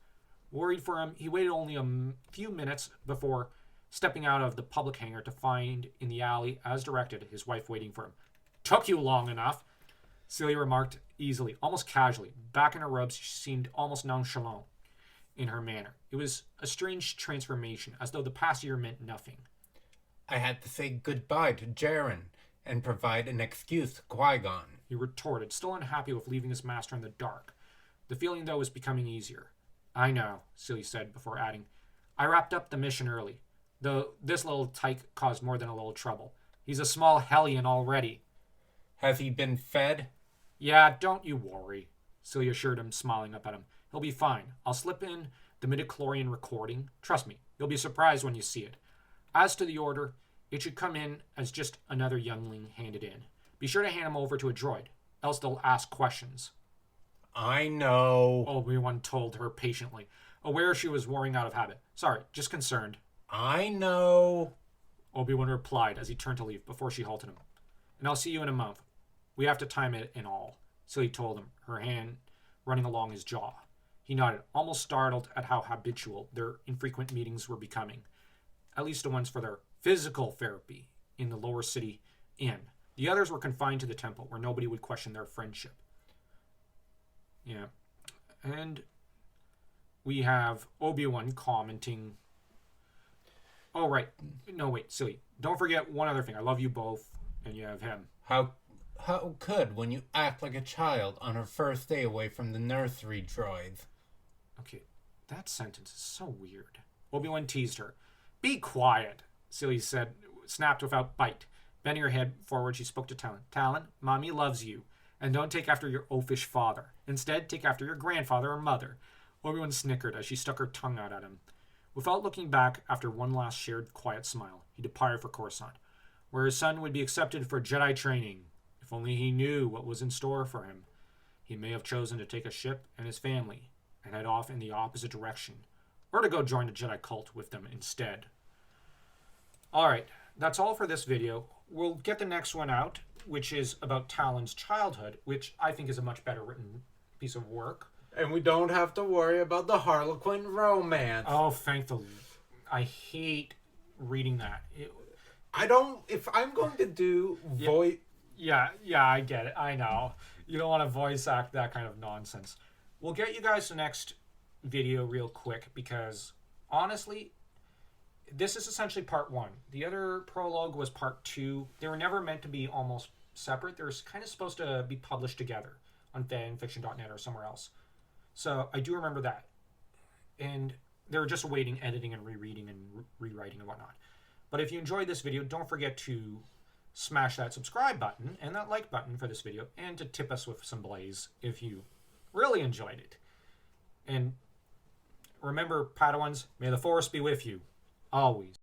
Worried for him, he waited only a few minutes before stepping out of the public hangar to find in the alley, as directed, his wife waiting for him. "Took you long enough," Celia remarked easily, almost casually. Back in her robes, she seemed almost nonchalant in her manner. It was a strange transformation, as though the past year meant nothing. I had to say goodbye to Jaren and provide an excuse to Qui-Gon, he retorted, still unhappy with leaving his master in the dark. The feeling, though, was becoming easier. "I know," Celia said, before adding, "I wrapped up the mission early, though this little tyke caused more than a little trouble. He's a small hellion already." Has he been fed? "Yeah, don't you worry," Celia assured him, smiling up at him. "He'll be fine. I'll slip in the midichlorian recording. Trust me, you'll be surprised when you see it. As to the order, it should come in as just another youngling handed in. Be sure to hand him over to a droid, else they'll ask questions." I know. Obi-Wan told her patiently, aware she was worrying out of habit. "Sorry, just concerned." I know. Obi-Wan replied as he turned to leave before she halted him. "And I'll see you in a month. We have to time it and all," Celia told him, her hand running along his jaw. He nodded, almost startled at how habitual their infrequent meetings were becoming. At least the ones for their physical therapy in the lower city inn. The others were confined to the temple, where nobody would question their friendship. Yeah. And we have Obi-Wan commenting. Oh, right. No, wait, silly. Don't forget one other thing. I love you both, and you have him. How could when you act like a child on her first day away from the nursery droids? Okay, that sentence is so weird. Obi-Wan teased her. "Be quiet," Celia said, snapped without bite. Bending her head forward, she spoke to Talon. "Talon, Mommy loves you, and don't take after your oafish father. Instead, take after your grandfather or mother." Obi-Wan snickered as she stuck her tongue out at him. Without looking back, after one last shared quiet smile, he departed for Coruscant, where his son would be accepted for Jedi training. If only he knew what was in store for him. He may have chosen to take a ship and his family and head off in the opposite direction, or to go join the Jedi cult with them instead. Alright, that's all for this video. We'll get the next one out, which is about Talon's childhood, which I think is a much better written piece of work. And we don't have to worry about the Harlequin romance. Oh, thank the... I hate reading that. If I'm going to do voice... Yeah, I get it. I know. You don't want to voice act that kind of nonsense. We'll get you guys the next video real quick because, honestly, this is essentially part 1. The other prologue was part 2. They were never meant to be almost separate. They were kind of supposed to be published together on fanfiction.net or somewhere else. So I do remember that. And they were just awaiting editing and rereading and rewriting and whatnot. But if you enjoyed this video, don't forget to smash that subscribe button and that like button for this video, and to tip us with some blaze if you really enjoyed it. And remember, Padawans, may the Force be with you, always.